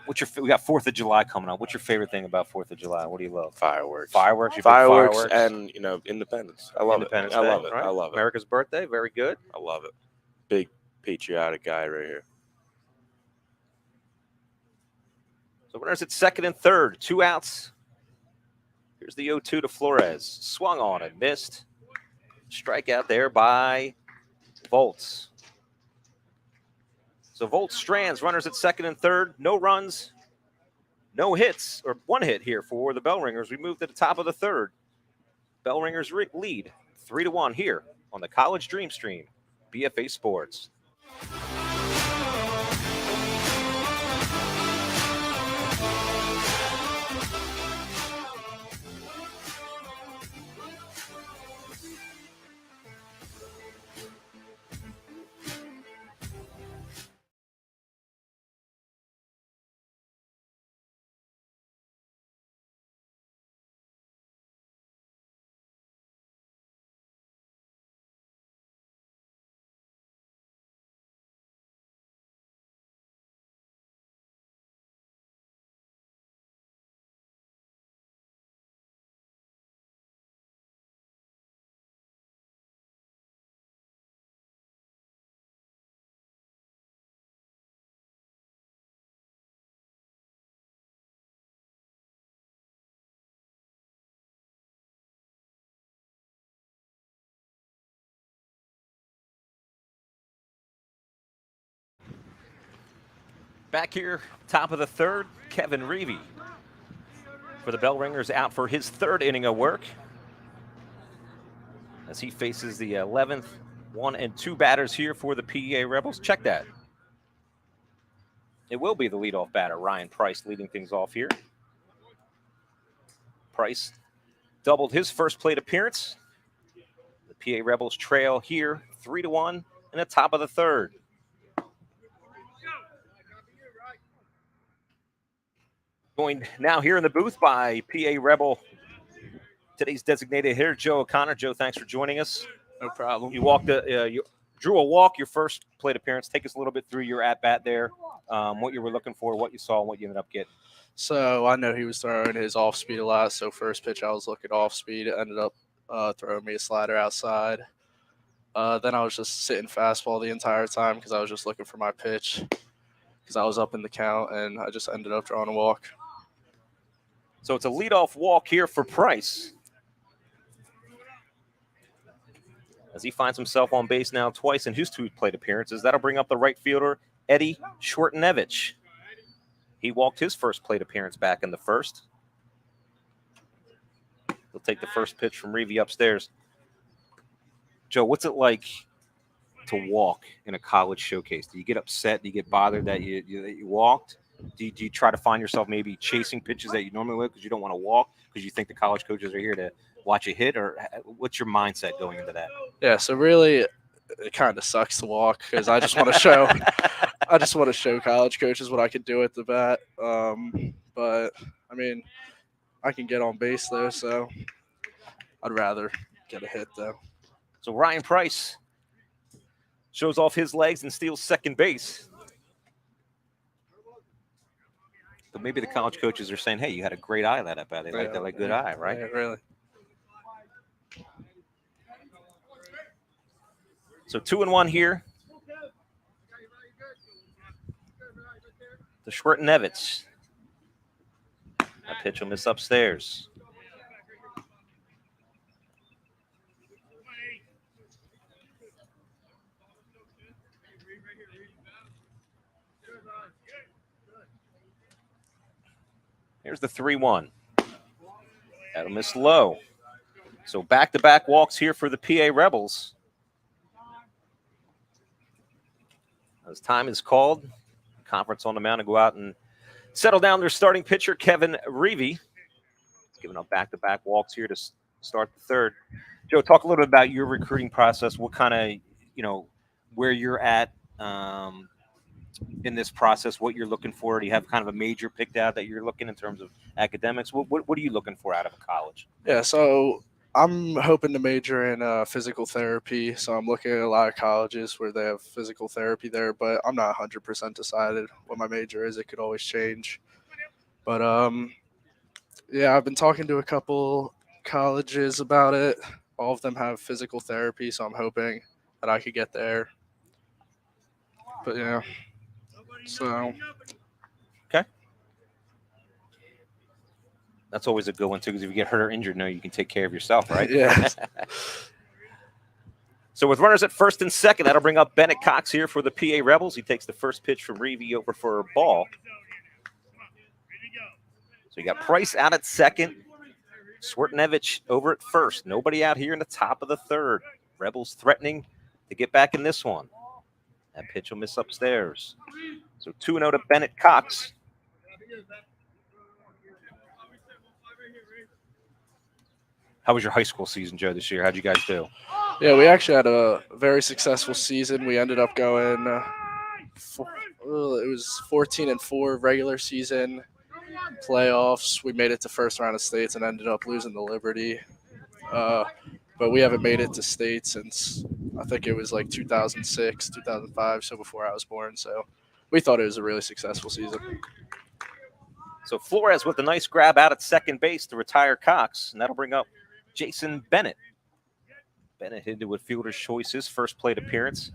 We got 4th of July coming up. What's your favorite thing about 4th of July? What do you love? Fireworks. Fireworks. Fireworks and, you know, independence. I love Independence it. I love Day, it. right? I love it. America's birthday. Very good. I love it. Big patriotic guy right here. So runners at second and third. 2 outs. Here's the 0-2 to Flores. Swung on and missed. Strikeout there by Volts. So Volts strands runners at second and third. No runs, no hits, or 1 hit here for the Bellringers. We move to the top of the third. Bellringers lead 3-1 here on the College Dreamstream, BFA Sports. Back here, top of the third, Kevin Reevy for the Bellringers out for his 3rd inning of work as he faces the 11th 1 and 2 batters here for the PEA Rebels. Check that. It will be the leadoff batter, Ryan Price, leading things off here. Price doubled his first plate appearance. The PA Rebels trail here 3-1 in the top of the third. Joined now here in the booth by PA Rebel, today's designated hitter, Joe O'Connor. Joe, thanks for joining us. No problem. You drew a walk, your first plate appearance. Take us a little bit through your at-bat there, what you were looking for, what you saw, and what you ended up getting. So I know he was throwing his off speed a lot. So first pitch, I was looking off speed. It ended up throwing me a slider outside. Then I was just sitting fastball the entire time because I was just looking for my pitch because I was up in the count, and I just ended up drawing a walk. So it's a leadoff walk here for Price, as he finds himself on base now twice in his 2 plate appearances. That'll bring up the right fielder, Eddie Schwartenevich. He walked his first plate appearance back in the first. He'll take the first pitch from Reeve upstairs. Joe, what's it like to walk in a college showcase? Do you get upset? Do you get bothered that you walked? Do you try to find yourself maybe chasing pitches that you normally would because you don't want to walk because you think the college coaches are here to watch a hit? Or what's your mindset going into that? Yeah, so really it kind of sucks to walk because I just want to show I just want to show college coaches what I can do at the bat. But I mean, I can get on base though, so I'd rather get a hit though. So Ryan Price shows off his legs and steals second base. But maybe the college coaches are saying, hey, you had a great eye that at bat. They like that like good eye, right? Yeah, really. So 2-1 here. The Schwartenevich. That pitch will miss upstairs. Here's the 3-1. That'll miss low. So back-to-back walks here for the PA Rebels. As time is called, conference on the mound to go out and settle down their starting pitcher, Kevin Reeve. Giving up back-to-back walks here to start the third. Joe, talk a little bit about your recruiting process. What kind of, where you're at in this process, what you're looking for. Do you have kind of a major picked out that you're looking in terms of academics? What are you looking for out of a college? Yeah, so I'm hoping to major in physical therapy. So I'm looking at a lot of colleges where they have physical therapy there, but I'm not 100% decided what my major is. It could always change. But yeah, I've been talking to a couple colleges about it. All of them have physical therapy, so I'm hoping that I could get there. But yeah, so okay, that's always a good one too, because if you get hurt or injured, you can take care of yourself, right? Yeah. So with runners at first and second, that'll bring up Bennett Cox here for the PA Rebels. He takes the first pitch from Reeve over for a ball. So you got Price out at second, Schwartenevich over at first. Nobody out here in the top of the third. Rebels threatening to get back in this one. That pitch will miss upstairs. So 2-0 to Bennett Cox. How was your high school season, Joe, this year? How'd you guys do? Yeah, we actually had a very successful season. We ended up going, it was 14-4 regular season, playoffs. We made it to first round of states and ended up losing to Liberty. But we haven't made it to state since I think it was like 2006, 2005, so before I was born. So we thought it was a really successful season. So Flores with a nice grab out at second base to retire Cox, and that'll bring up Jason Bennett. Bennett hit with fielder's choice, his first plate appearance.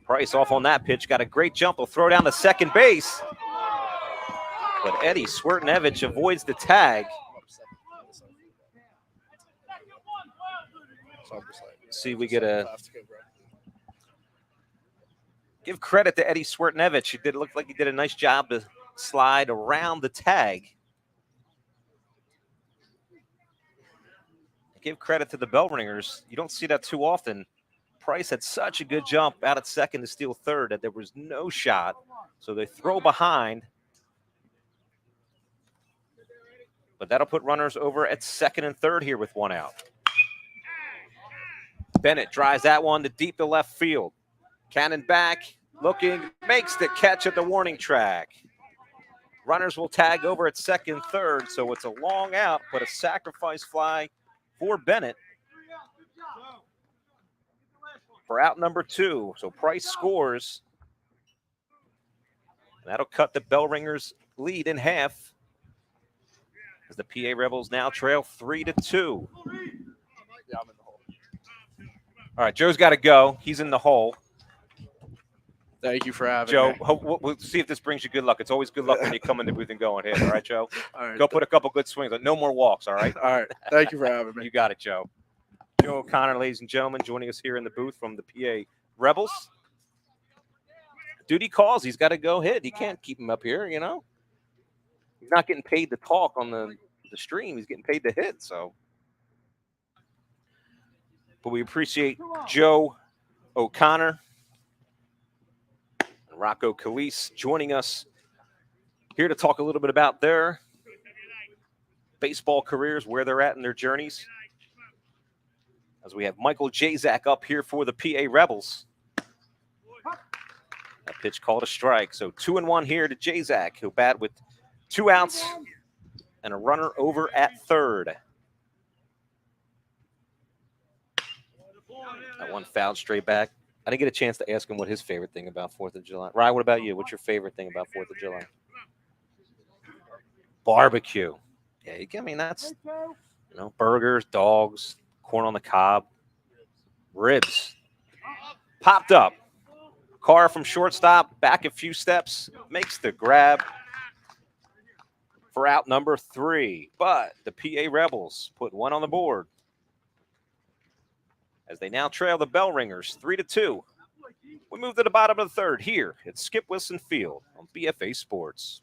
Price off on that pitch, got a great jump. He'll throw down to second base. But Eddie Schwartenevich avoids the tag. See, we get a give credit to Eddie Schwartenevich. It look like he did a nice job to slide around the tag. Give credit to the Bellringers. You don't see that too often. Price had such a good jump out at second to steal third that there was no shot. So they throw behind. But that'll put runners over at second and third here with one out. Bennett drives that one to deep to left field. Cannon back, looking, makes the catch at the warning track. Runners will tag over at second, third, so it's a long out, but a sacrifice fly for Bennett for out number 2. So Price scores. That'll cut the Bellringers lead in half as the PA Rebels now trail 3-2. Yeah, I'm in the hole. All right, Joe's got to go. He's in the hole. Thank you for having Joe, me. we'll see if this brings you good luck. It's always good luck when you come in the booth and go and hit. All right, Joe? All right. Go put a couple good swings. But no more walks, all right? All right. Thank you for having me. You got it, Joe. Joe O'Connor, ladies and gentlemen, joining us here in the booth from the PA Rebels. Duty calls. He's got to go hit. He can't keep him up here, you know? He's not getting paid to talk on the stream. He's getting paid to hit, so. But we appreciate Joe O'Connor and Rocco Calise joining us here to talk a little bit about their baseball careers, where they're at in their journeys. As we have Michael Jazak up here for the PA Rebels. That pitch called a strike. So 2-1 here to Jazak, who bat with 2 outs and a runner over at third. That one fouled straight back. I didn't get a chance to ask him what his favorite thing about 4th of July. Ryan, what about you? What's your favorite thing about 4th of July? Barbecue. Yeah, I mean, that's, you know, burgers, dogs, corn on the cob, ribs. Popped up. Carr from shortstop, back a few steps, makes the grab for out number 3. But the PA Rebels put one on the board as they now trail the Bellringers 3-2. We move to the bottom of the third here at Skip Wilson Field on BFA Sports.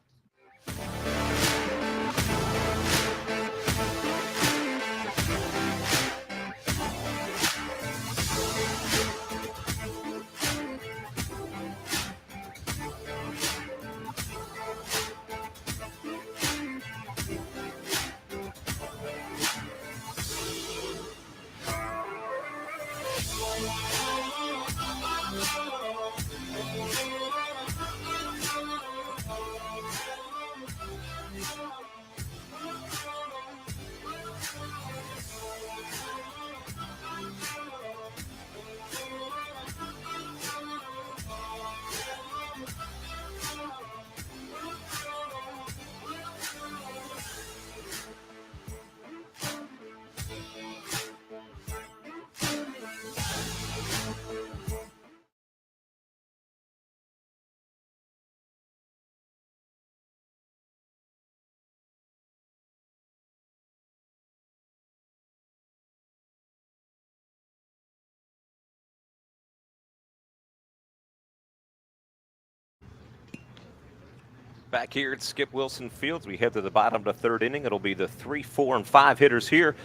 Back here at Skip Wilson Fields, we head to the bottom of the third inning. It'll be the 3, 4, and 5 hitters here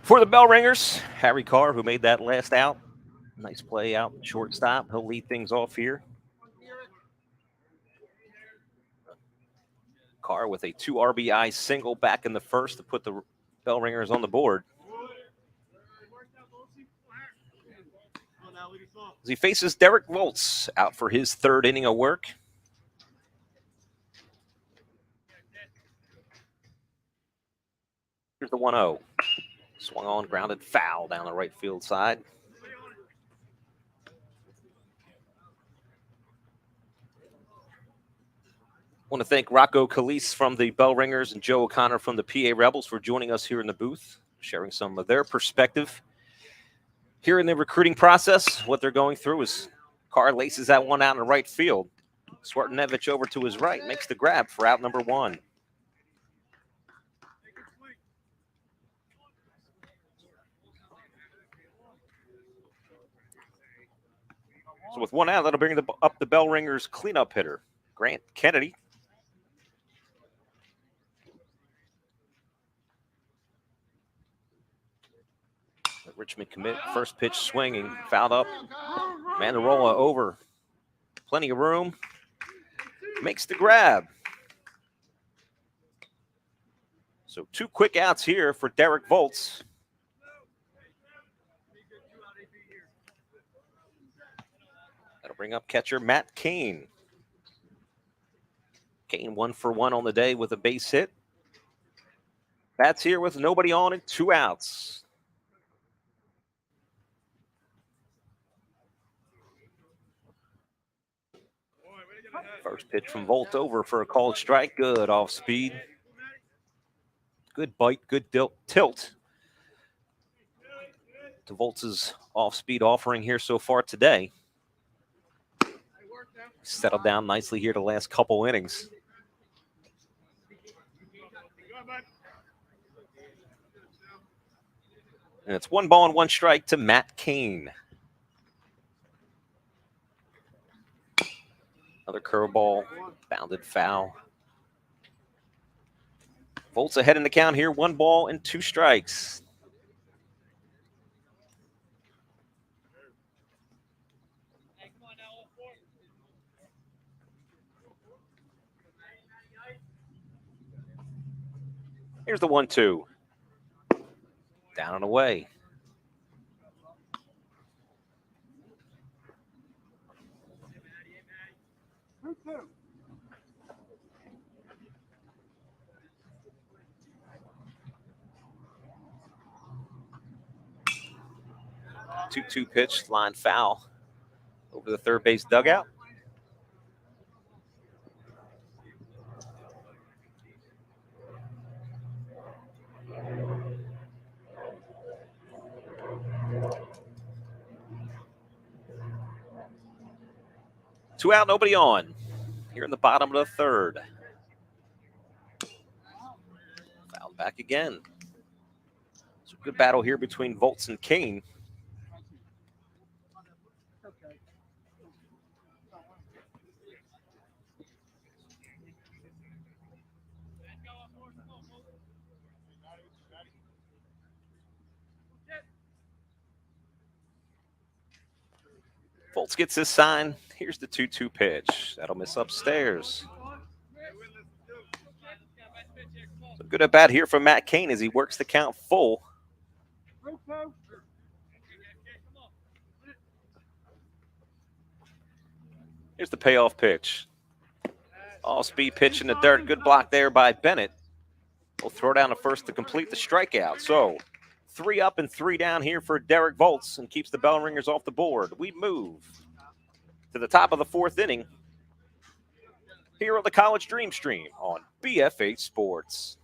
for the Bellringers. Harry Carr, who made that last out. Nice play out shortstop. He'll lead things off here. Carr with a 2 RBI single back in the first to put the Bellringers on the board. As he faces Derek Voltz out for his 3rd inning of work. Here's the 1-0. Swung on, grounded foul down the right field side. I want to thank Rocco Calise from the Bellringers and Joe O'Connor from the PA Rebels for joining us here in the booth, sharing some of their perspective here in the recruiting process. What they're going through is Carr laces that one out in the right field. Swartanevich over to his right, makes the grab for out number 1. So with one out, that'll bring up the Bellringers cleanup hitter, Grant Kennedy. Richmond commit. First pitch swinging, fouled up. Mandarola over. Plenty of room. Makes the grab. So 2 quick outs here for Derek Volts. That'll bring up catcher Matt Kane. Kane 1 for 1 on the day with a base hit. Bats here with nobody on and 2 outs. First pitch from Volt over for a called strike. Good off speed. Good bite, good tilt to Volts' off-speed offering here so far today. Settled down nicely here the last couple innings. And it's 1 ball and 1 strike to Matt Kane. Another curveball, bounded foul. Volts ahead in the count here, 1 ball and 2 strikes. Here's the 1-2. Down and away. Two pitch, line foul over the third base dugout. Two out, nobody on. Here in the bottom of the third. Fouled back again. So good battle here between Volts and Kane. Volts gets his sign. Here's the 2-2 pitch. That'll miss upstairs. So good at bat here from Matt Kane as he works the count full. Here's the payoff pitch. All-speed pitch in the dirt. Good block there by Bennett. We'll throw down to first to complete the strikeout. So 3 up and 3 down here for Derek Volts and keeps the Bellringers off the board. We move to the top of the 4th inning here on the College Dreamstream on BFH Sports.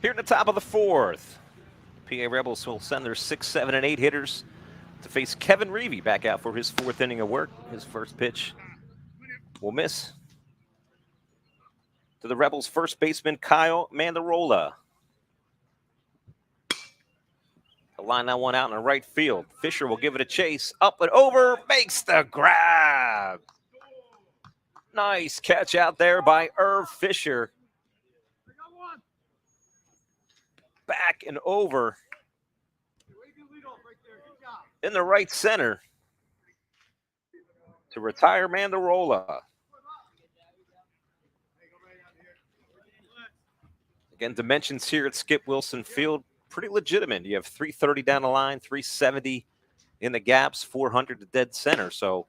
Here at the top of the 4th, PA Rebels will send their 6, 7, and 8 hitters to face Kevin Reevy back out for his 4th inning of work. His first pitch will miss. To the Rebels' first baseman, Kyle Mandarola. They'll line that one out in the right field. Fisher will give it a chase. Up and over. Makes the grab. Nice catch out there by Irv Fisher. Back and over in the right center to retire Mandarola. Again, dimensions here at Skip Wilson Field, pretty legitimate. You have 330 down the line, 370 in the gaps, 400 to dead center. So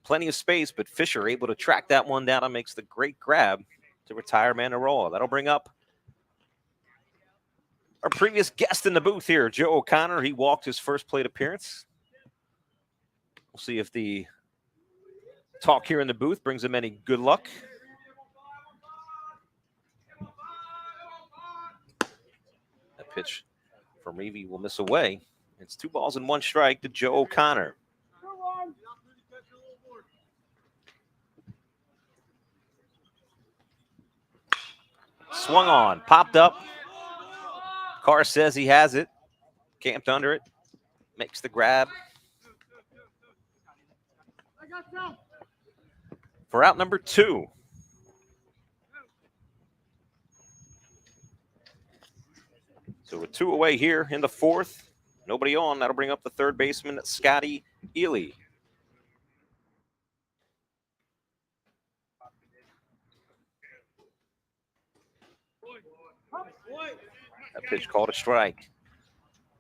plenty of space, but Fisher able to track that one down and makes the great grab to retire Mandarola. That'll bring up our previous guest in the booth here, Joe O'Connor. He walked his first plate appearance. We'll see if the talk here in the booth brings him any good luck. That pitch from Reeve will miss away. It's 2 balls and 1 strike to Joe O'Connor. Swung on, popped up. Carr says he has it. Camped under it. Makes the grab. For out number 2. So we're 2 away here in the 4th. Nobody on. That'll bring up the third baseman, Scotty Ely. That pitch called a strike.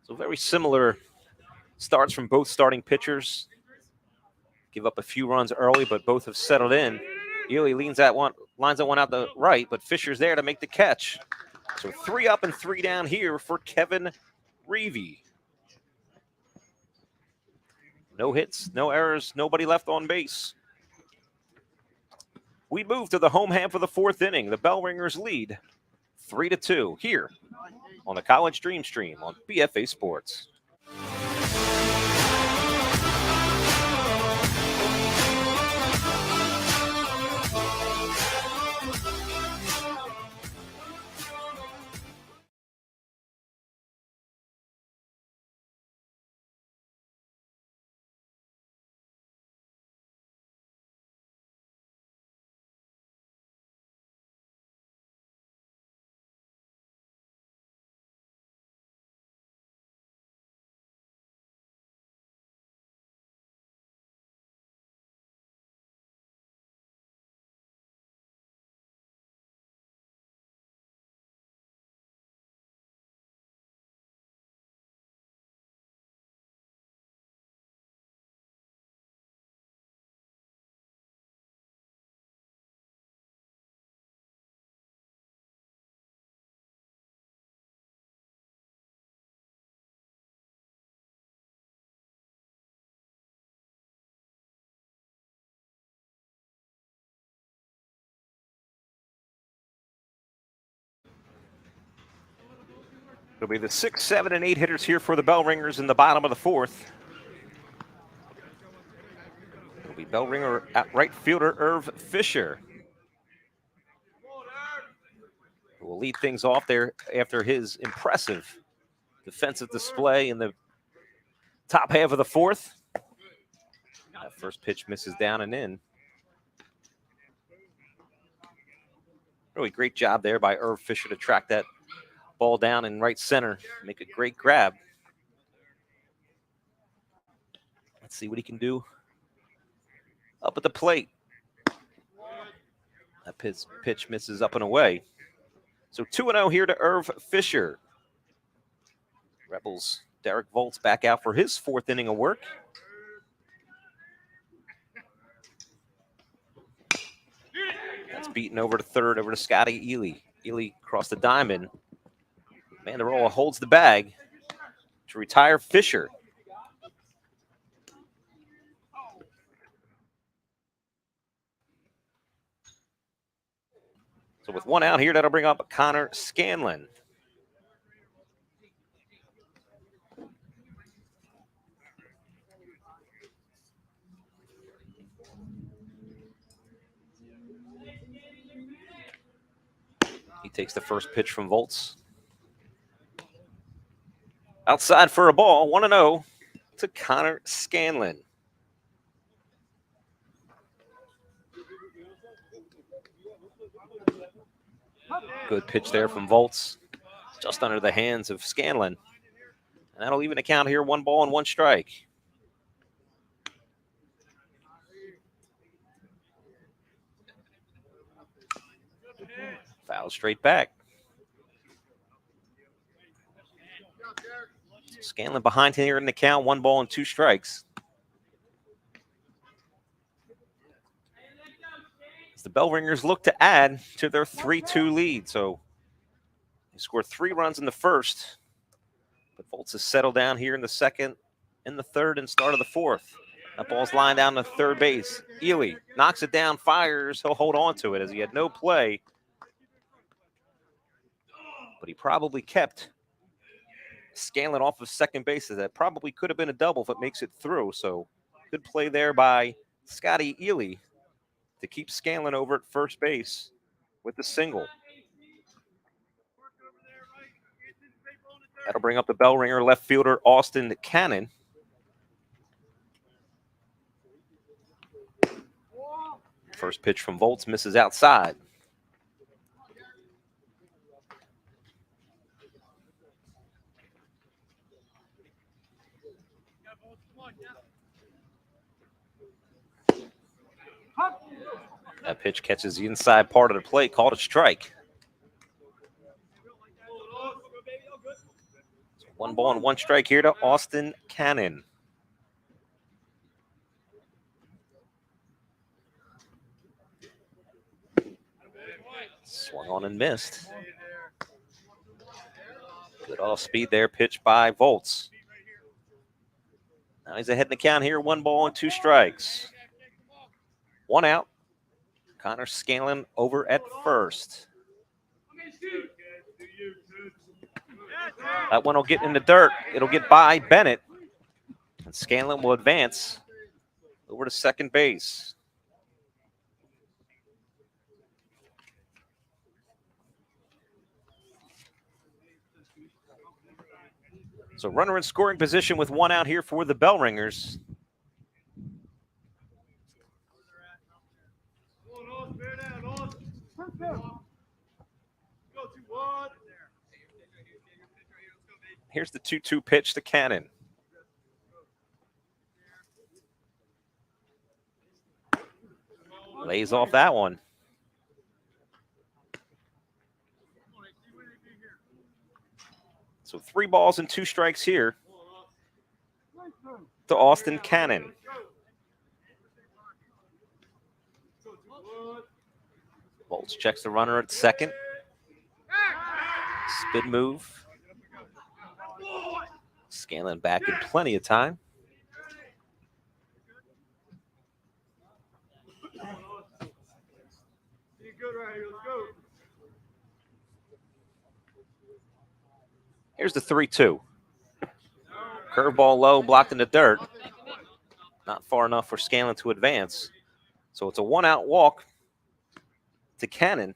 So very similar starts from both starting pitchers. Give up a few runs early, but both have settled in. Ely lines that one out the right, but Fisher's there to make the catch. So 3 up and 3 down here for Kevin Reeve. No hits, no errors, nobody left on base. We move to the home half of the 4th inning. The Bellringers lead 3-2 here on the College Dreamstream on BFA Sports. It'll be the 6, 7, and 8 hitters here for the Bellringers in the bottom of the 4th. It'll be Bellringer at right fielder Irv Fisher, who will lead things off there after his impressive defensive display in the top half of the 4th. That first pitch misses down and in. Really great job there by Irv Fisher to track that ball down in right center, make a great grab. Let's see what he can do up at the plate. That pitch misses up and away. So 2-0 here to Irv Fisher. Rebels Derek Volts back out for his 4th inning of work. That's beaten over to third, over to Scotty Ely. Ely across the diamond. Mandarola holds the bag to retire Fisher. So with 1 out here, that'll bring up Connor Scanlon. He takes the first pitch from Volts. Outside for a ball, 1-0 to Connor Scanlon. Good pitch there from Volts, just under the hands of Scanlon. And that'll even account here, 1 ball and 1 strike. Foul straight back. Scanlon behind here in the count, 1 ball and 2 strikes. As the Bellringers look to add to their 3-2 lead. So they scored 3 runs in the first, but Volts has settled down here in the second, in the third, and start of the fourth. That ball's lined down to third base. Ely knocks it down, fires. He'll hold on to it as he had no play. But he probably kept Scanlon off of second base. That probably could have been a double if it makes it through. So good play there by Scotty Ely to keep Scanlon over at first base with the single. That'll bring up the Bellringer left fielder Austin Cannon. First pitch from Volts misses outside. That pitch catches the inside part of the plate, called a strike. So 1 ball and 1 strike here to Austin Cannon. Swung on and missed. Good off speed there, pitch by Volts. Now he's ahead in the count here, 1 ball and 2 strikes. 1 out. Connor Scanlon over at first. That one will get in the dirt. It'll get by Bennett. And Scanlon will advance over to second base. So runner in scoring position with 1 out here for the Bellringers. Here's the 2-2 pitch to Cannon. Lays off that one. So 3 balls and 2 strikes here to Austin Cannon. Volts checks the runner at second. Spin move. Scanlon back in plenty of time. Here's the 3-2. Curveball low, blocked in the dirt. Not far enough for Scanlon to advance. So it's a 1-out walk to Cannon.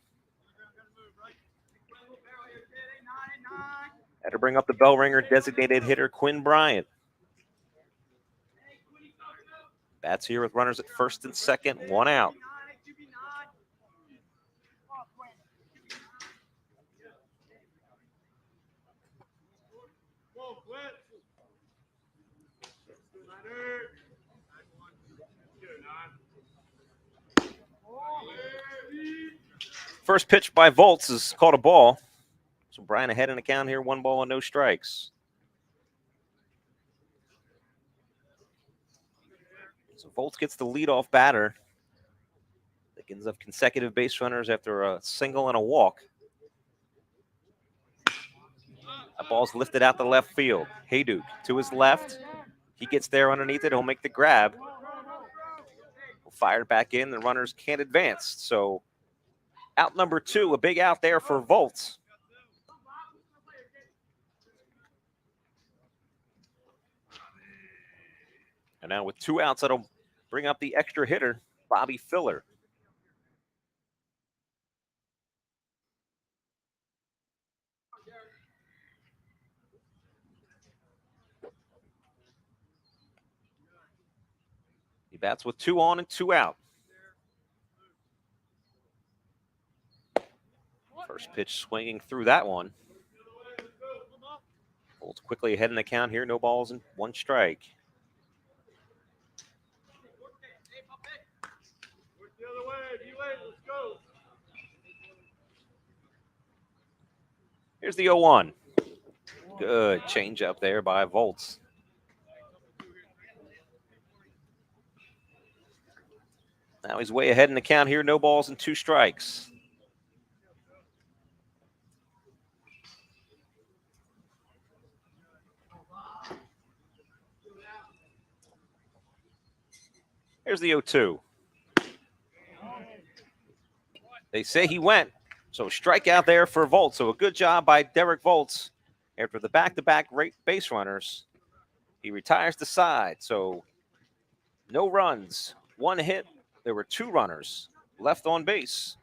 Had to bring up the Bellringer designated hitter Quinn Bryant. Bats here with runners at first and second, 1 out. First pitch by Volts is called a ball. So Bryant ahead in the count here, 1 ball and no strikes. So Volts gets the leadoff batter. Thickens of consecutive base runners after a single and a walk. That ball's lifted out the left field. Hayduke to his left. He gets there underneath it. He'll make the grab. We'll fire it back in. The runners can't advance. So out number 2, a big out there for Volts. And now with 2 outs, that'll bring up the extra hitter, Bobby Filler. bats with 2 on and 2 out. First pitch swinging through that one. Bolts quickly ahead in the count here. No balls and 1 strike. Here's the 0-1. Good change up there by Volts. Now he's way ahead in the count here. No balls and 2 strikes. Here's the 0-2. They say he went. So strikeout there for Volts. So a good job by Derek Volts. After the back-to-back base runners, he retires the side. So no runs, 1 hit. There were 2 runners left on base.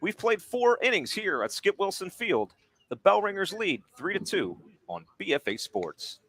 We've played 4 innings here at Skip Wilson Field. The Bellringers lead 3-2 on BFA Sports.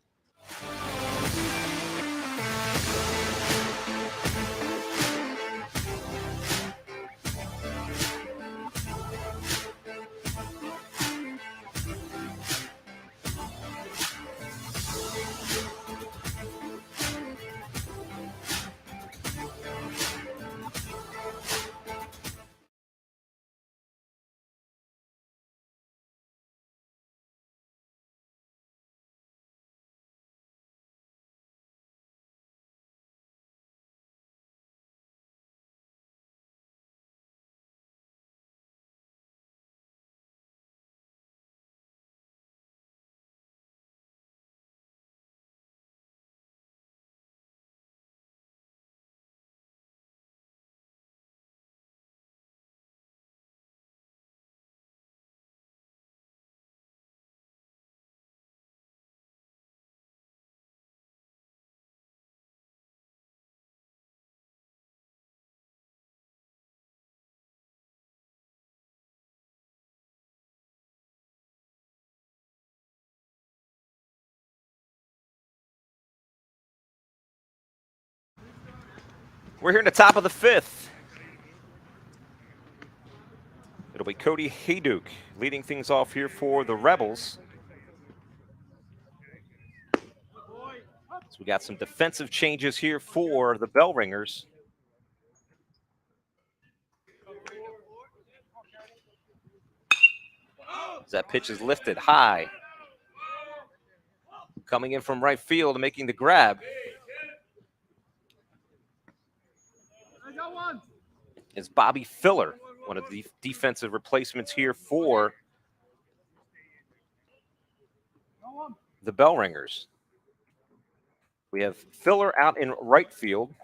We're here in the top of the 5th. It'll be Cody Hayduke leading things off here for the Rebels. So we got some defensive changes here for the Bellringers. As that pitch is lifted high. Coming in from right field and making the grab is Bobby Filler, one of the defensive replacements here for the Bellringers. We have Filler out in right field.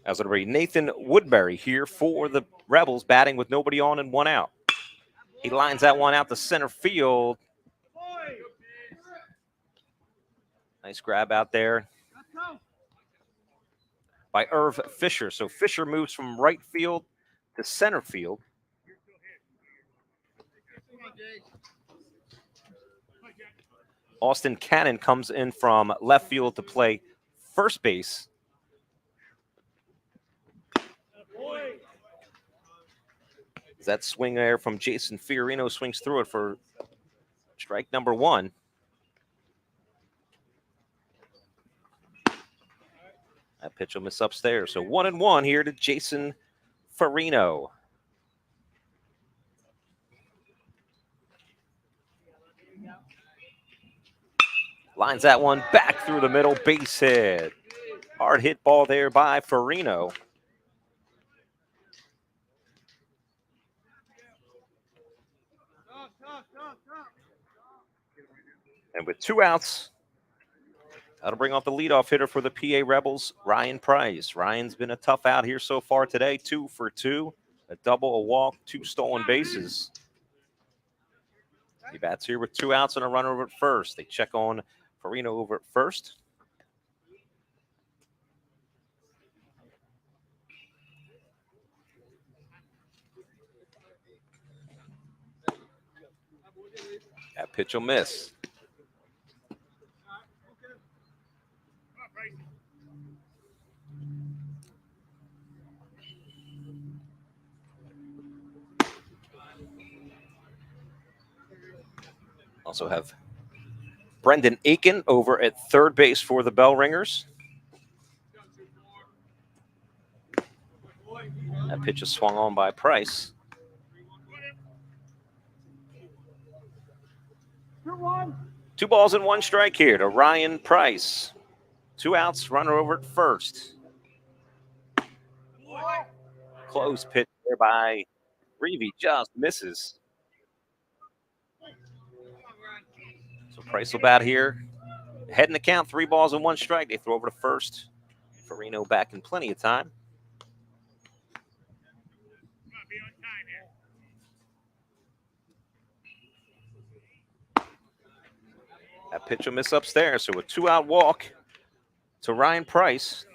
As it'll be Nathan Woodbury here for the Rebels, batting with nobody on and 1 out. He lines that one out to center field. Nice grab out there by Irv Fisher. So Fisher moves from right field to center field. Austin Cannon comes in from left field to play first base. That swing there from Jason Fiorino swings through it for strike number 1. That pitch will miss upstairs. So 1-1 here to Jason Fiorino. Lines that one back through the middle, base hit. Hard hit ball there by Fiorino. And with 2 outs, that'll bring off the leadoff hitter for the PA Rebels, Ryan Price. Ryan's been a tough out here so far today, 2 for 2, a double, a walk, 2 stolen bases. He bats here with 2 outs and a runner over at first. They check on Fiorino over at first. That pitch will miss. Also have Brendan Aiken over at third base for the Bellringers. That pitch is swung on by Price. 2 balls and 1 strike here to Ryan Price. 2 outs, runner over at first. Close pitch there by Reeve, just misses. So Price will bat here. Head in the count, 3 balls and 1 strike. They throw over to first. Farino back in plenty of time. That pitch will miss upstairs. So a 2-out walk to Ryan Price.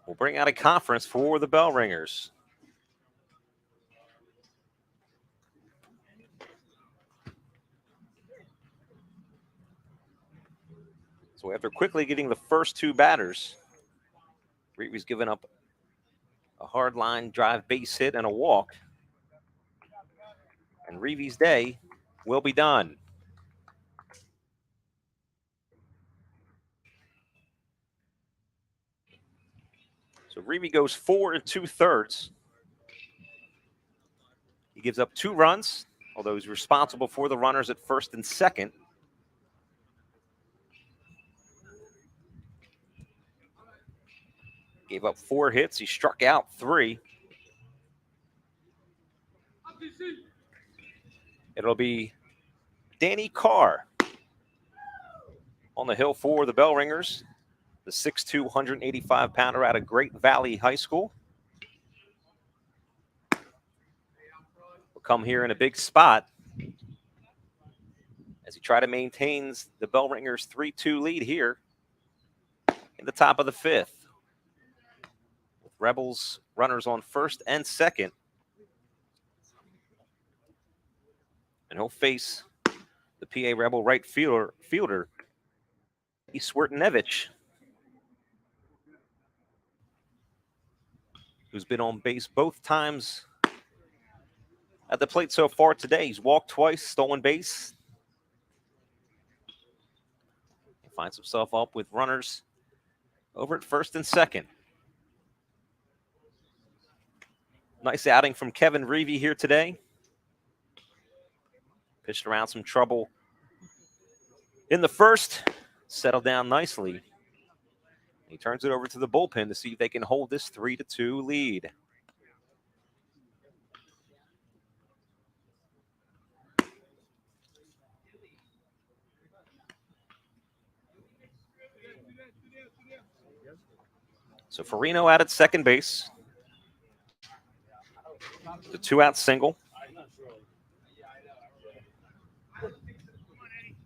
We'll bring out a conference for the Bellringers. So after quickly getting the first 2 batters, Reeve's given up a hard line drive base hit and a walk. And Reeve's day will be done. So Reeve goes 4 2/3. He gives up 2 runs, although he's responsible for the runners at first and second. Gave up 4 hits. He struck out 3. It'll be Danny Carr on the hill for the Bellringers, the 6'2", 185-pounder out of Great Valley High School. Will come here in a big spot as he tries to maintain the Bellringers 3-2 lead here in the top of the 5th. With Rebels runners on first and second. And he'll face the PA Rebel right fielder Swertonevich, who's been on base both times at the plate so far today. He's walked twice, stolen base. He finds himself up with runners over at first and second. Nice outing from Kevin Reeve here today. Pitched around some trouble in the first, settled down nicely. He turns it over to the bullpen to see if they can hold this 3-2 lead. So Farino out at second base. The 2-out single.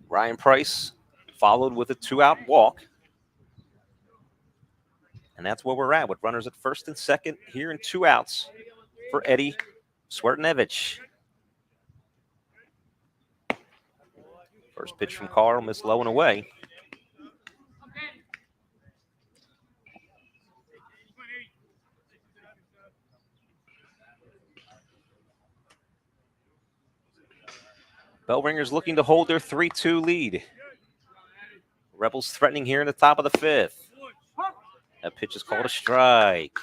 Ryan Price followed with a 2-out walk. And that's where we're at with runners at first and second here in 2 outs for Eddie Swertonevich. First pitch from Carl, missed low and away. Bellringers looking to hold their 3-2 lead. Rebels threatening here in the top of the 5th. That pitch is called a strike.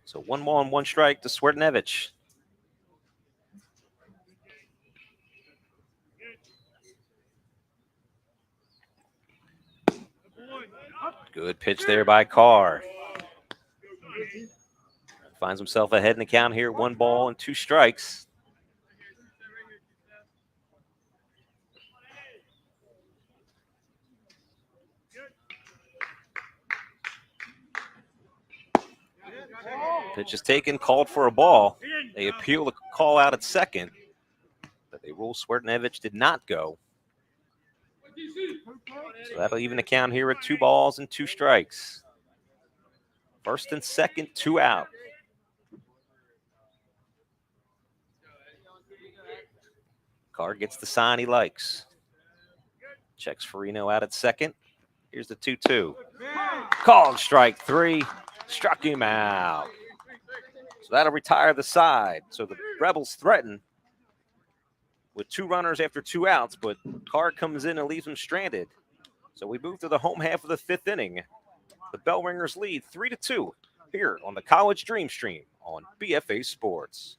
So 1 ball and 1 strike to Swertonevich. Good pitch there by Carr. Finds himself ahead in the count here. 1 ball and 2 strikes. Pitch is taken, called for a ball. They appeal the call out at second, but they rule Swertonevich did not go. So that'll even the count here at 2 balls and 2 strikes. First and second, 2 out. Carr gets the sign he likes. Checks Farino out at second. Here's the 2-2. Called strike 3. Struck him out. So that'll retire the side. So the Rebels threaten with 2 runners after 2 outs, but Carr comes in and leaves them stranded. So we move to the home half of the 5th inning. The Bellringers lead 3-2 here on the College Dreamstream on BFA Sports.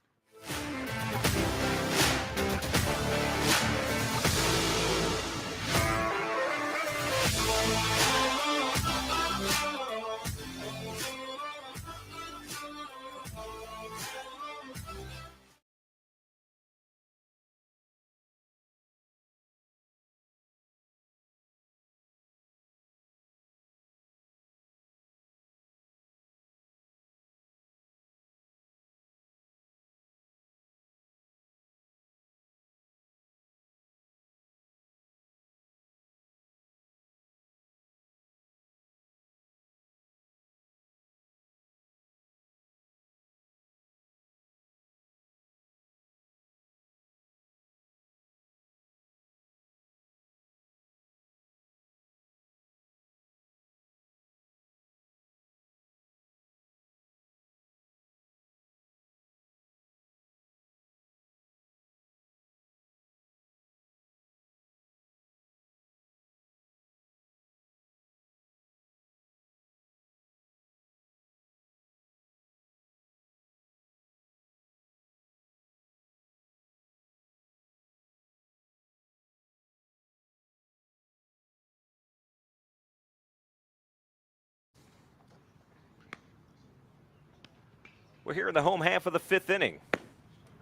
We're here in the home half of the 5th inning.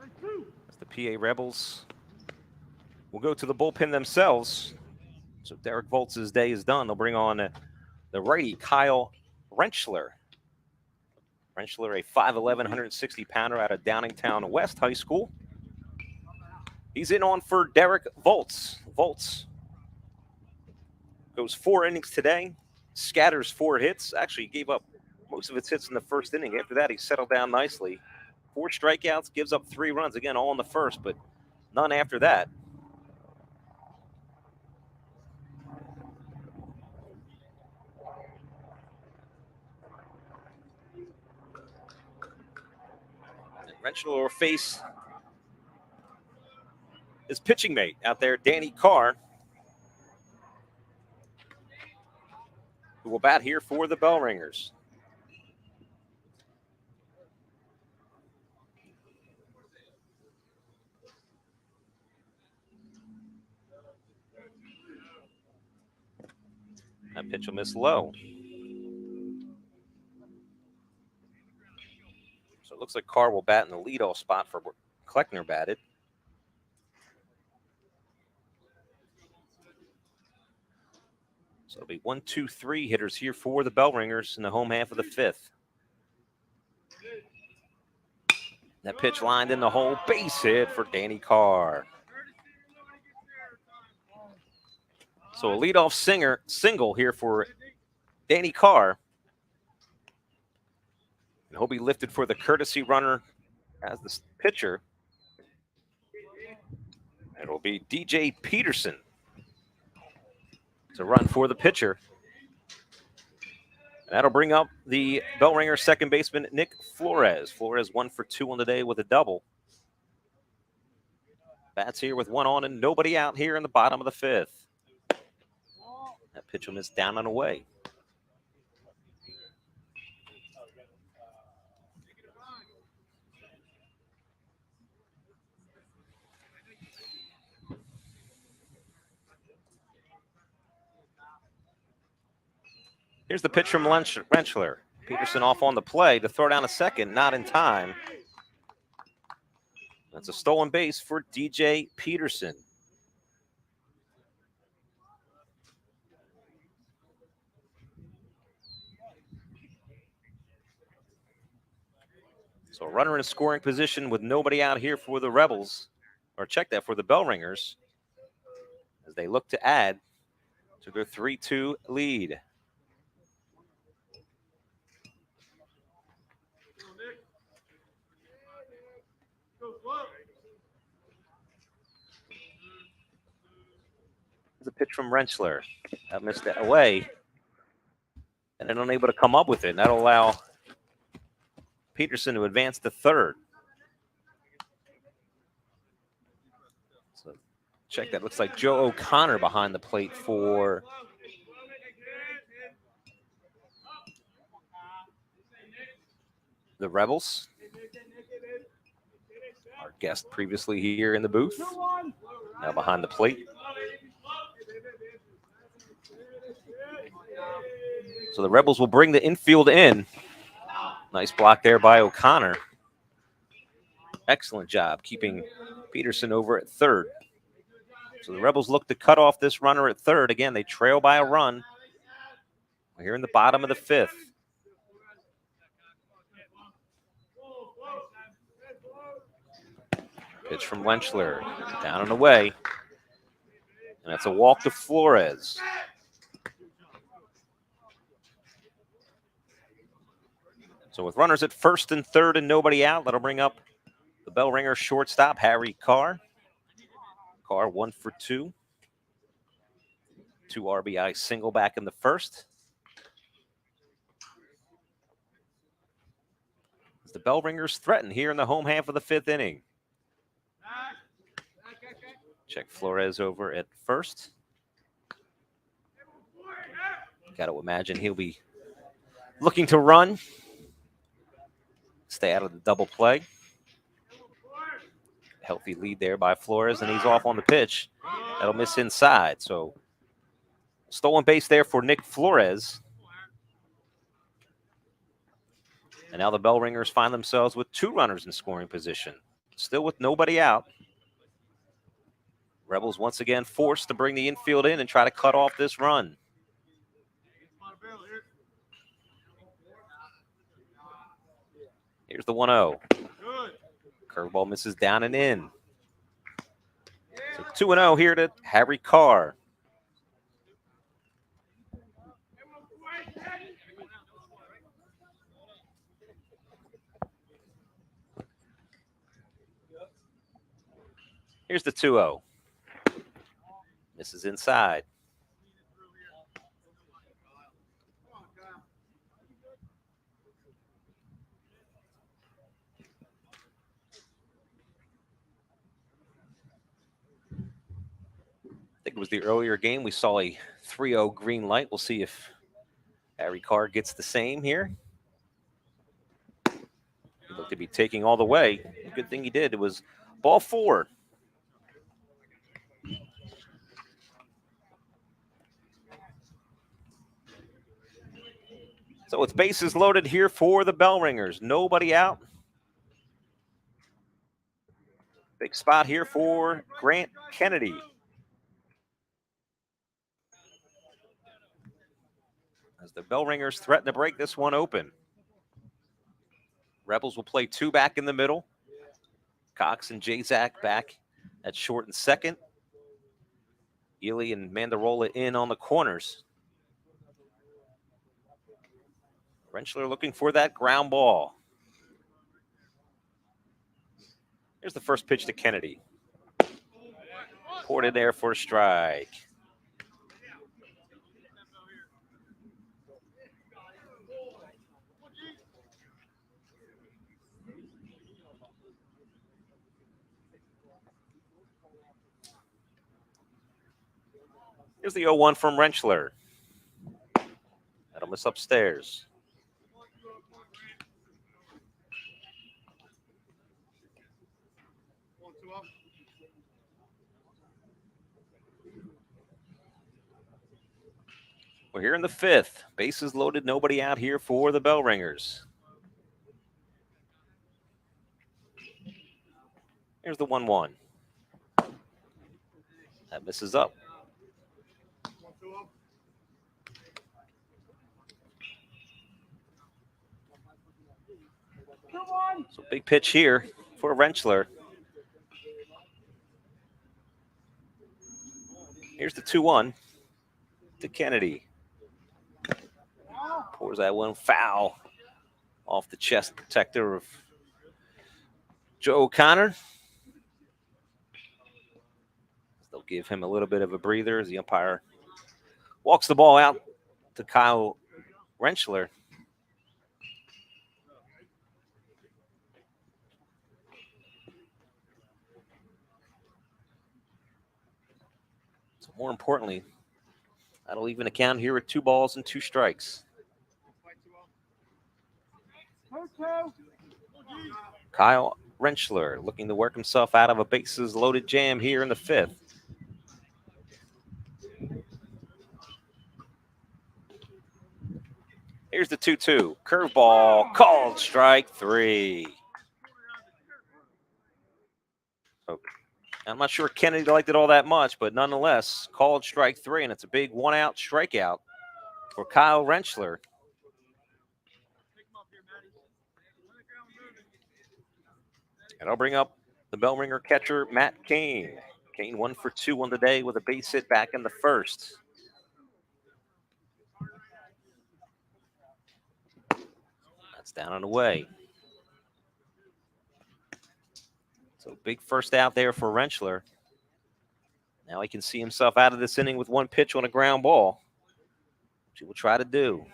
As the PA Rebels will go to the bullpen themselves. So Derek Voltz's day is done. They'll bring on the righty Kyle Rentschler. Rentschler, a 5'11", 160-pounder out of Downingtown West High School. He's in on for Derek Voltz. Voltz goes 4 innings today, scatters 4 hits. Actually, he gave up most of his hits in the first inning. After that, he settled down nicely. 4 strikeouts, gives up 3 runs. Again, all in the first, but none after that. Rentschler will face his pitching mate out there, Danny Carr, who will bat here for the Bellringers. That pitch will miss low. So it looks like Carr will bat in the leadoff spot for where Kleckner batted. So it'll be 1, 2, 3 hitters here for the Bellringers in the home half of the 5th. That pitch lined in the hole, base hit for Danny Carr. So a leadoff single here for Danny Carr. And he'll be lifted for the courtesy runner as the pitcher. It'll be DJ Peterson to run for the pitcher. And that'll bring up the Bellringer second baseman, Nick Flores. Flores 1 for 2 on the day with a double. Bats here with 1 on and nobody out here in the bottom of the 5th. That pitch will miss down and away. Here's the pitch from Rentschler. Peterson off on the play to throw down a second, not in time. That's a stolen base for DJ Peterson. So a runner in a scoring position with nobody out here for the Rebels, or check that for the Bellringers, as they look to add to their 3-2 lead. There's a pitch from Rentschler. That missed that away. And then unable to come up with it. And that'll allow Peterson to advance to third. So check that. Looks like Joe O'Connor behind the plate for the Rebels. Our guest previously here in the booth. Now behind the plate. So the Rebels will bring the infield in. Nice block there by O'Connor. Excellent job keeping Peterson over at third. So the Rebels look to cut off this runner at third. Again, they trail by a run. We're here in the bottom of the fifth. Pitch from Lenschler. Down and away. And that's a walk to Flores. So with runners at first and third and nobody out, that'll bring up the Bellringers shortstop, Harry Carr. Carr 1 for 2. 2 RBI single back in the first. As the Bellringers threaten here in the home half of the fifth inning. Check Flores over at first. Got to imagine he'll be looking to run. Stay out of the double play. Healthy lead there by Flores, and he's off on the pitch. That'll miss inside. So stolen base there for Nick Flores. And now the Bellringers find themselves with 2 runners in scoring position. Still with nobody out. Rebels once again forced to bring the infield in and try to cut off this run. Here's the 1-0. Curveball misses down and in. So 2-0 here to Harry Carr. Here's the 2-0. Misses inside. I think it was the earlier game. We saw a 3-0 green light. We'll see if Harry Carr gets the same here. He looked to be taking all the way. Good thing he did. It was ball 4. So it's bases loaded here for the Bellringers. Nobody out. Big spot here for Grant Kennedy. As the Bellringers threaten to break this one open. Rebels will play 2 back in the middle. Cox and Jazak back at short and second. Ely and Mandarola in on the corners. Rentschler looking for that ground ball. Here's the first pitch to Kennedy. Poured in there for a strike. Here's the 0-1 from Rentschler. That'll miss upstairs. We're here in the fifth. Bases loaded, nobody out here for the Bellringers. Here's the 1-1. That misses up. So big pitch here for Rentschler. Here's the 2-1. to Kennedy. Pours that one foul off the chest protector of Joe O'Connor. They'll give him a little bit of a breather as the umpire walks the ball out to Kyle Rentschler. So more importantly, that'll even account here with 2 balls and 2 strikes. Kyle Rentschler looking to work himself out of a bases loaded jam here in the 5th. Here's the 2-2. Curveball called strike 3. Okay. I'm not sure Kennedy liked it all that much, but nonetheless, called strike 3, and it's a big 1-out strikeout for Kyle Rentschler. And I'll bring up the Bellringer catcher, Matt Cain. Cain 1 for 2 on the day with a base hit back in the 1st. That's down and away. So big first out there for Rentschler. Now he can see himself out of this inning with 1 pitch on a ground ball, which he will try to do.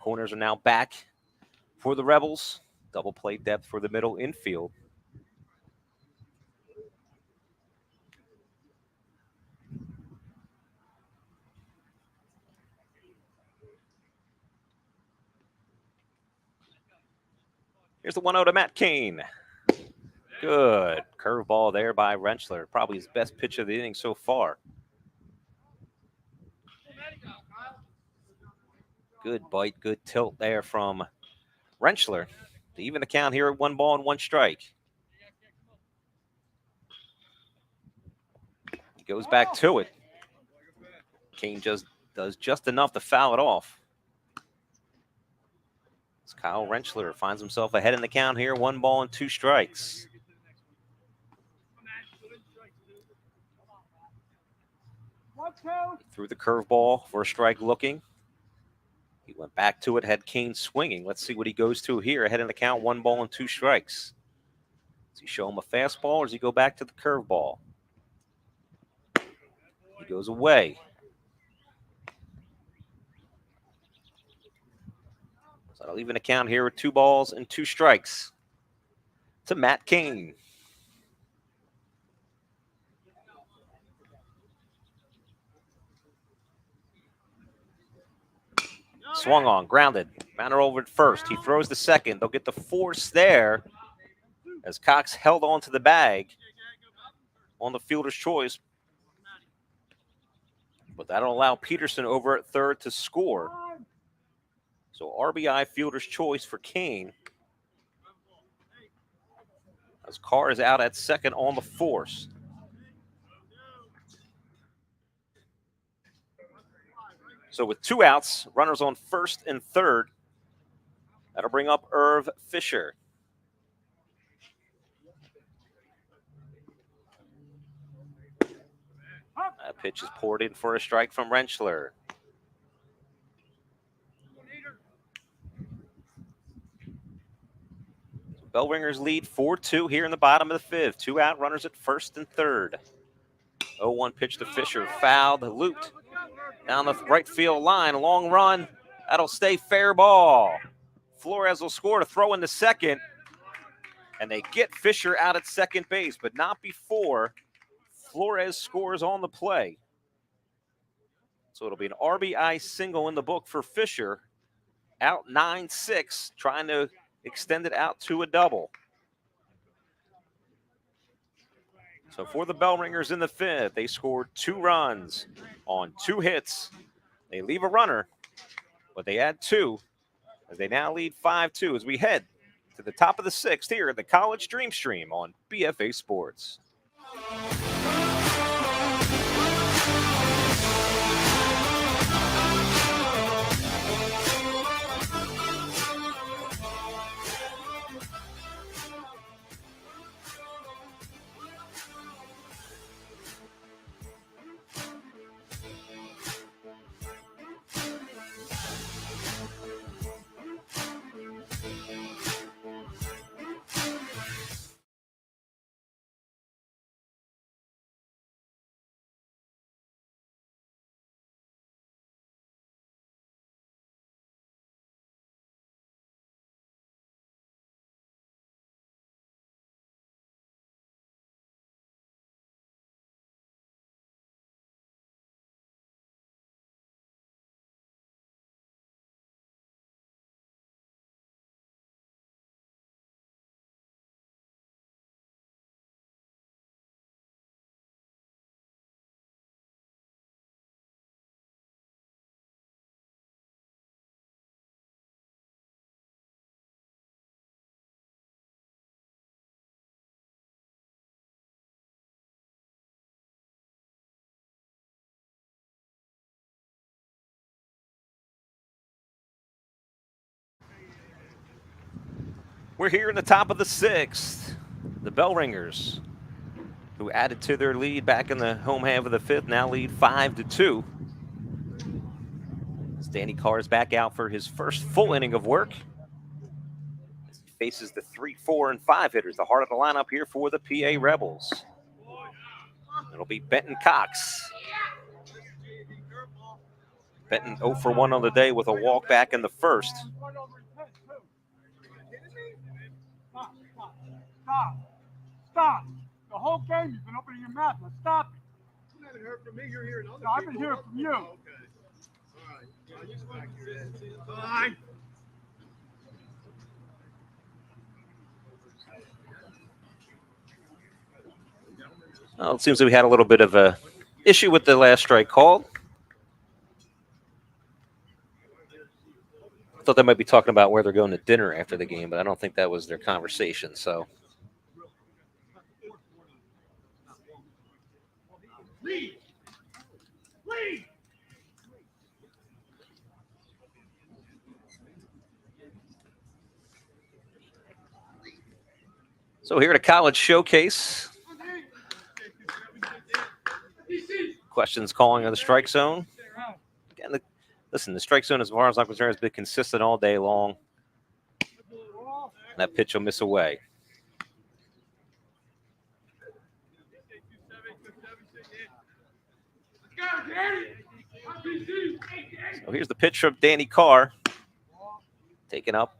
Corners are now back for the Rebels. Double play depth for the middle infield. Here's the 1-0 to Matt Cain. Good curveball there by Rentschler. Probably his best pitch of the inning so far. Good bite, good tilt there from Rentschler to even the count here at 1 ball and 1 strike. He goes back to it. Cain just does just enough to foul it off. As Kyle Rentschler finds himself ahead in the count here, 1 ball and 2 strikes. He threw the curveball for a strike looking. He went back to it, had Cain swinging. Let's see what he goes to here. Ahead in the count, 1 ball and 2 strikes. Does he show him a fastball or does he go back to the curveball? He goes away. So that'll even account here with 2 balls and 2 strikes to Matt Cain. Swung on, grounded. Manor over at first. He throws the second. They'll get the force there as Cox held on to the bag on the fielder's choice. But that'll allow Peterson over at third to score. So RBI fielder's choice for Cain. As Carr is out at second on the force. So with 2 outs, runners on first and third. That'll bring up Irv Fisher. That pitch is poured in for a strike from Rentschler. Bellringers lead 4-2 here in the bottom of the 5th. 2 out, runners at first and third. 0-1 pitch to Fisher, fouled, looped down the right field line, a long run. That'll stay fair ball. Flores will score to throw in the second, and they get Fisher out at second base, but not before Flores scores on the play. So it'll be an RBI single in the book for Fisher. Out 9-6, trying to extend it out to a double. So for the Bellringers in the 5th, they scored 2 runs on 2 hits. They leave a runner, but they add 2 as they now lead 5-2 as we head to the top of the 6th here at the College Dreamstream on BFA Sports. We're here in the top of the 6th. The Bellringers, who added to their lead back in the home half of the 5th, now lead 5-2. As Danny Carr is back out for his first full inning of work. As he faces the 3, 4, and 5 hitters, the heart of the lineup here for the PA Rebels. It'll be Benton Cox. Benton 0 for 1 on the day with a walk back in the first. Stop. The whole game you've been opening your mouth. Now stop it. You haven't heard from me. You're hearing other No, I've been people. hearing from you. Oh, okay. All right. I respect you. Fine. Well, it seems that we had a little bit of a issue with the last strike called. I thought they might be talking about where they're going to dinner after the game, but I don't think that was their conversation. So here at a college showcase. Questions calling of the strike zone. Again, listen, the strike zone, as far as I'm concerned, has been consistent all day long. And that pitch will miss away. So here's the pitch from Danny Carr. Taken up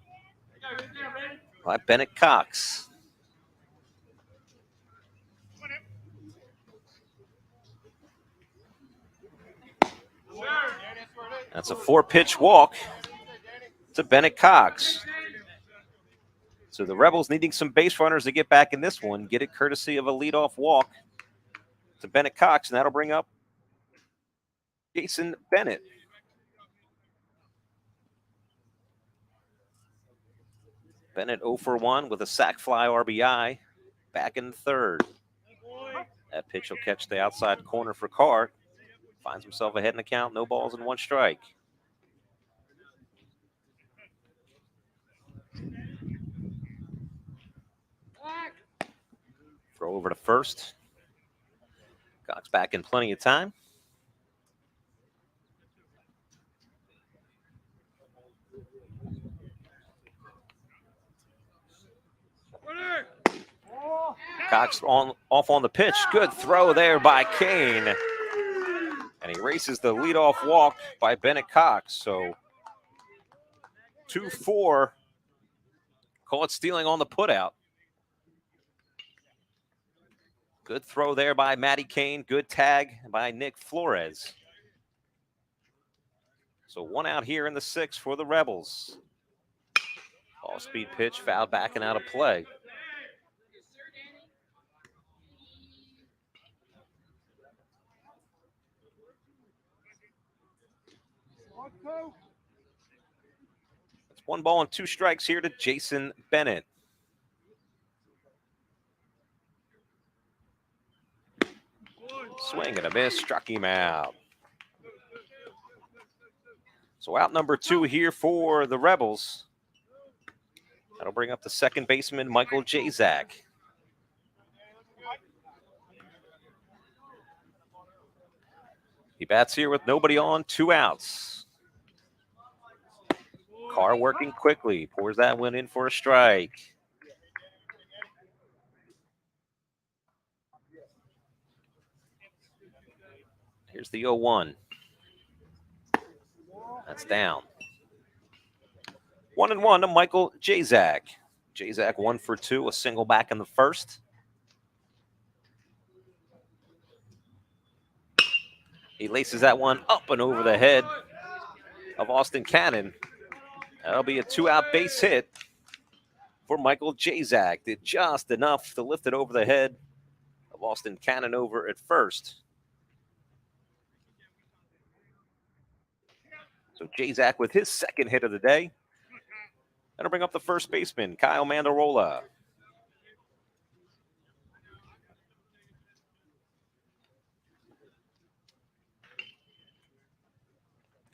by Bennett Cox. That's a 4-pitch walk to Bennett Cox. So the Rebels needing some base runners to get back in this one. Get it courtesy of a leadoff walk to Bennett Cox, and that'll bring up Jason Bennett. Bennett 0 for 1 with a sac fly RBI. Back in the 3rd. That pitch will catch the outside corner for Carr. Finds himself ahead in the count. No balls and 1 strike. Throw over to first. Cox back in plenty of time. Cox off on the pitch. Good throw there by Kane. And he races the leadoff walk by Bennett Cox. So 2-4. Call it stealing on the putout. Good throw there by Matty Kane. Good tag by Nick Flores. So 1 out here in the 6th for the Rebels. Off-speed pitch, foul back and out of play. It's 1 ball and 2 strikes here to Jason Bennett. Swing and a miss, struck him out. So out number 2 here for the Rebels. That'll bring up the second baseman, Michael Jazak. He bats here with nobody on, 2 outs. Carr working quickly, pours that one in for a strike. Here's the 0-1. That's down. 1-1 to Michael Jazak. Jazak 1 for 2, a single back in the first. He laces that one up and over the head of Austin Cannon. That'll be a 2-out base hit for Michael Jazak. Did just enough to lift it over the head of Austin Cannon over at first. So Jazak with his second hit of the day. That'll bring up the first baseman, Kyle Mandarola.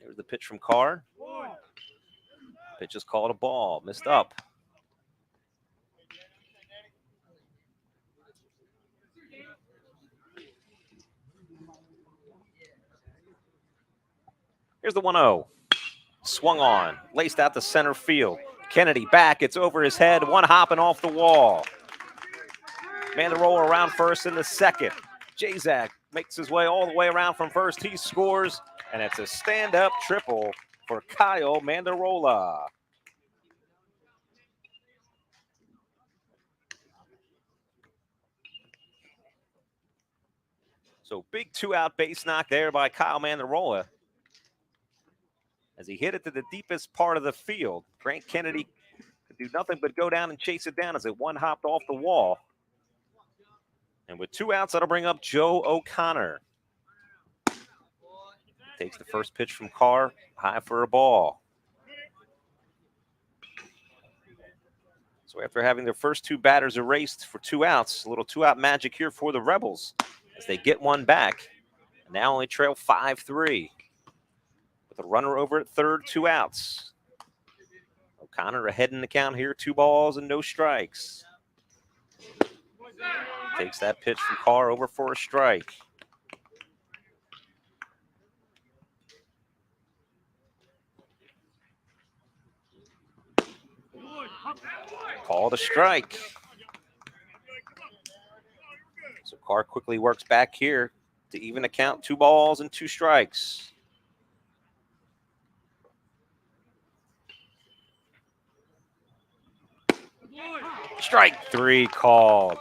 There's the pitch from Carr. Pitch is called a ball, missed up. Here's the 1-0. Swung on, laced out to center field. Kennedy back, it's over his head, one hopping off the wall. Mandarola around first in the second. Jazak makes his way all the way around from first. He scores, and it's a stand-up triple for Kyle Mandarola. So big two-out base knock there by Kyle Mandarola as he hit it to the deepest part of the field. Grant Kennedy could do nothing but go down and chase it down as it one hopped off the wall. And with 2 outs, that'll bring up Joe O'Connor. Takes the first pitch from Carr, high for a ball. So after having their first 2 batters erased for 2 outs, a little 2-out magic here for the Rebels as they get one back. And now only trail 5-3 with a runner over at third, 2 outs. O'Connor ahead in the count here, 2 balls and no strikes. Takes that pitch from Carr over for a strike. Called a strike. So Carr quickly works back here to even the count, 2 balls and 2 strikes. Strike 3 called.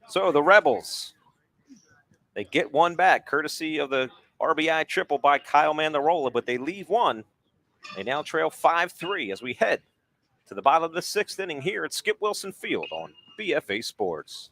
So the Rebels, they get one back courtesy of the RBI triple by Kyle Mandarola, but they leave one. They now trail 5-3 as we head to the bottom of the 6th inning here at Skip Wilson Field on BFA Sports.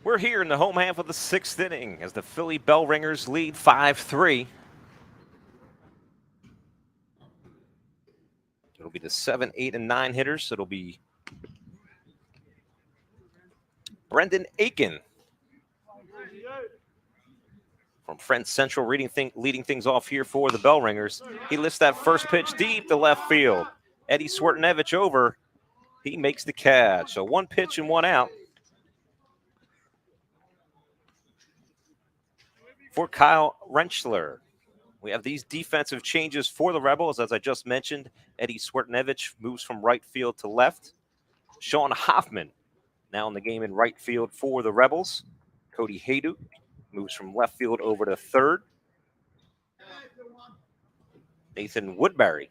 We're here in the home half of the 6th inning as the Philly Bellringers lead 5-3. It'll be the 7, 8, and 9 hitters. It'll be Brendan Aiken from Friends Central leading things off here for the Bellringers. He lifts that first pitch deep to left field. Eddie Swertenevich over. He makes the catch. So 1 pitch and 1 out for Kyle Rentschler. We have these defensive changes for the Rebels. As I just mentioned, Eddie Swertenevich moves from right field to left. Sean Hoffman now in the game in right field for the Rebels. Cody Hayduk moves from left field over to third. Nathan Woodbury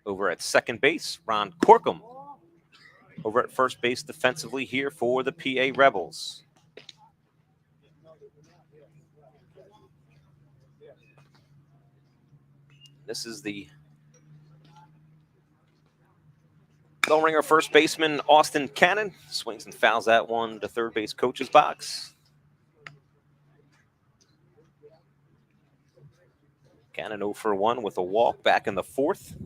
over at second base. Ron Corkum over at first base defensively here for the PA Rebels. This is the Bellringer first baseman Austin Cannon. Swings and fouls that one to third base coach's box. Cannon 0 for 1 with a walk back in the fourth.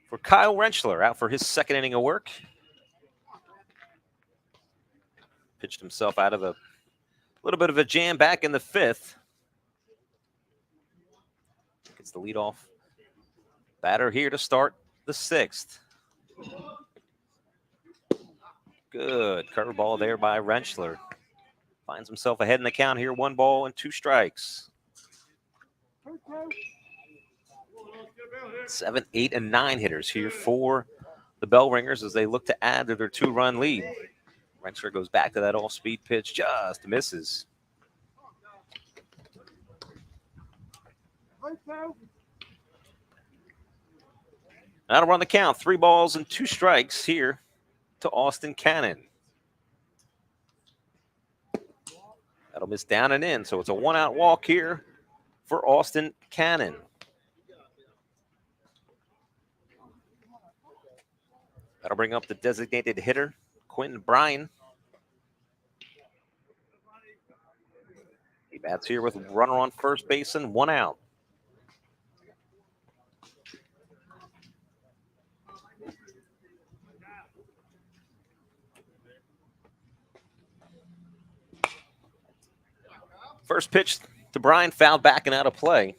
For Kyle Rentschler, out for his second inning of work. Pitched himself out of a little bit of a jam back in the fifth. Gets the leadoff batter here to start the sixth. Good curveball there by Rentschler. Finds himself ahead in the count here. 1 ball and 2 strikes. 7, 8, and 9 hitters here for the Bellringers as they look to add to their 2-run lead. Rentschler goes back to that off-speed pitch, just misses. That'll run the count. 3 balls and 2 strikes here to Austin Cannon. That'll miss down and in, so it's a 1-out walk here for Austin Cannon. That'll bring up the designated hitter, Quentin Bryan. He bats here with runner on first base and 1 out. First pitch to Bryan, fouled back and out of play.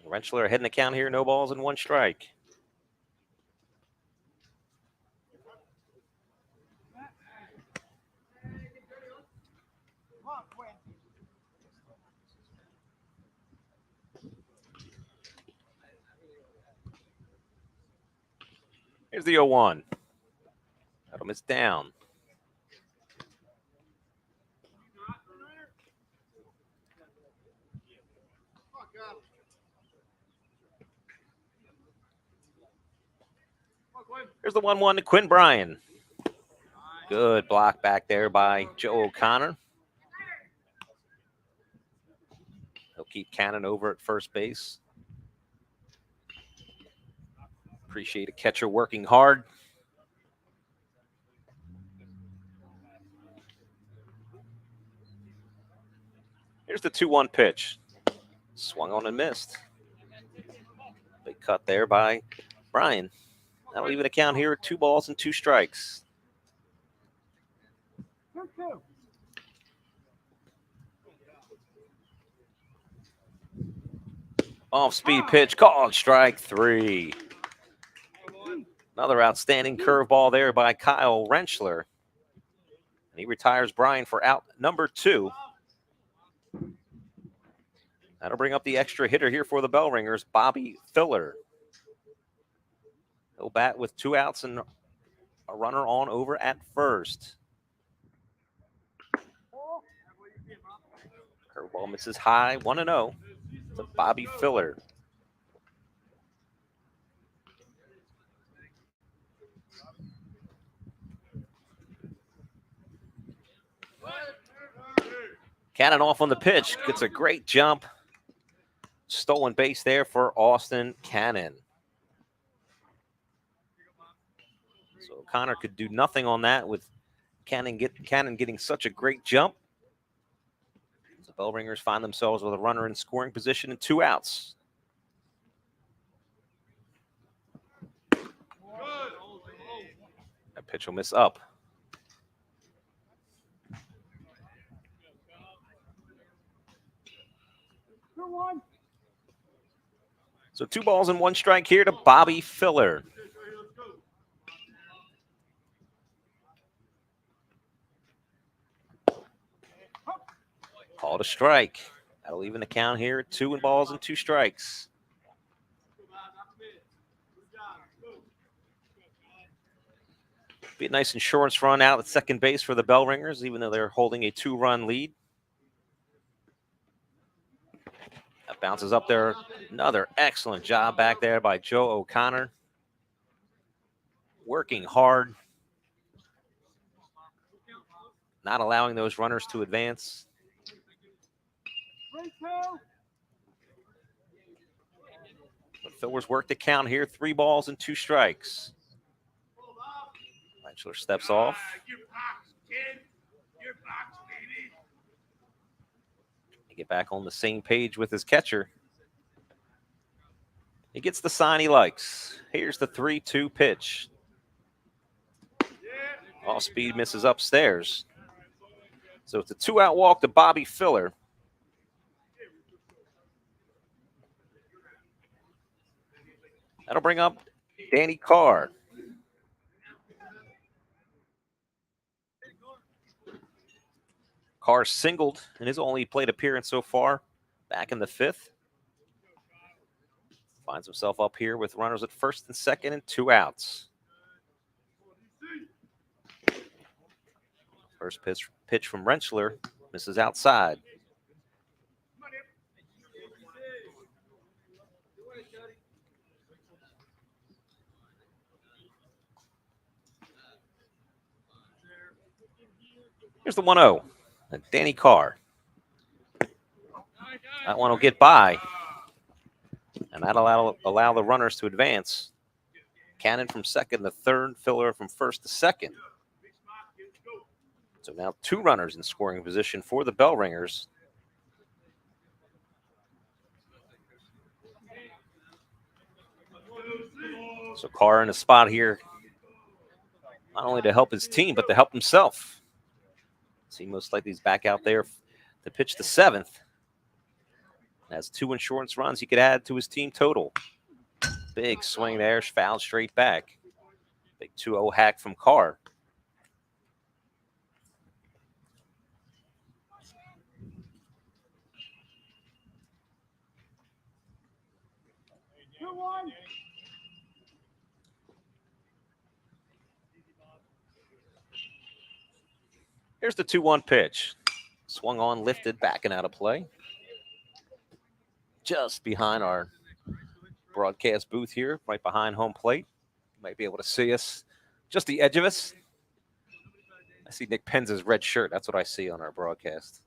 Rentschler ahead in the count here, no balls and 1 strike. Here's the 0-1. That'll miss down. Here's the 1-1 to Quinn Bryan. Good block back there by Joe O'Connor. He'll keep Cannon over at first base. Appreciate a catcher working hard. Here's the 2-1 pitch. Swung on and missed. Big cut there by Bryan. That'll even account here at 2 balls and 2 strikes. Off-speed pitch, called strike 3. Another outstanding curveball there by Kyle Rentschler. And he retires Bryan for out number 2. That'll bring up the extra hitter here for the Bellringers, Bobby Filler. He'll bat with 2 outs and a runner on over at first. Curveball misses high, 1-0 to Bobby Filler. Cannon off on the pitch, gets a great jump. Stolen base there for Austin Cannon. So O'Connor could do nothing on that with Cannon getting such a great jump. The Bellringers find themselves with a runner in scoring position and 2 outs. That pitch will miss up. So 2 balls and 1 strike here to Bobby Filler. Called a strike. That'll even the count here. 2 balls and 2 strikes. Be a nice insurance run out at second base for the Bellringers, even though they're holding a 2-run lead. That bounces up there. Another excellent job back there by Joe O'Connor. Working hard. not allowing those runners to advance. 3-2. But Fillers work the count here. 3 balls and 2 strikes. Rentschler steps off. Your box, kid. Your box, baby. They get back on the same page with his catcher. He gets the sign he likes. Here's the 3-2 pitch. Off speed misses upstairs. So it's a 2-out walk to Bobby Filler. That'll bring up Danny Carr. Carr singled in his only plate appearance so far, back in the 5th. Finds himself up here with runners at first and second and 2 outs. First pitch from Rentschler misses outside. Here's the 1-0. Danny Carr. That one will get by. And that'll allow the runners to advance. Cannon from second to third, Filler from first to second. So now 2 runners in scoring position for the Bellringers. So Carr in a spot here, not only to help his team, but to help himself. See, most likely he's back out there to pitch the 7th. Has 2 insurance runs he could add to his team total. Big swing there, fouled straight back. Big 2-0 hack from Carr. Here's the 2-1 pitch. Swung on, lifted, back and out of play. Just behind our broadcast booth here, right behind home plate. You might be able to see us, just the edge of us. I see Nick Penz's red shirt. That's what I see on our broadcast.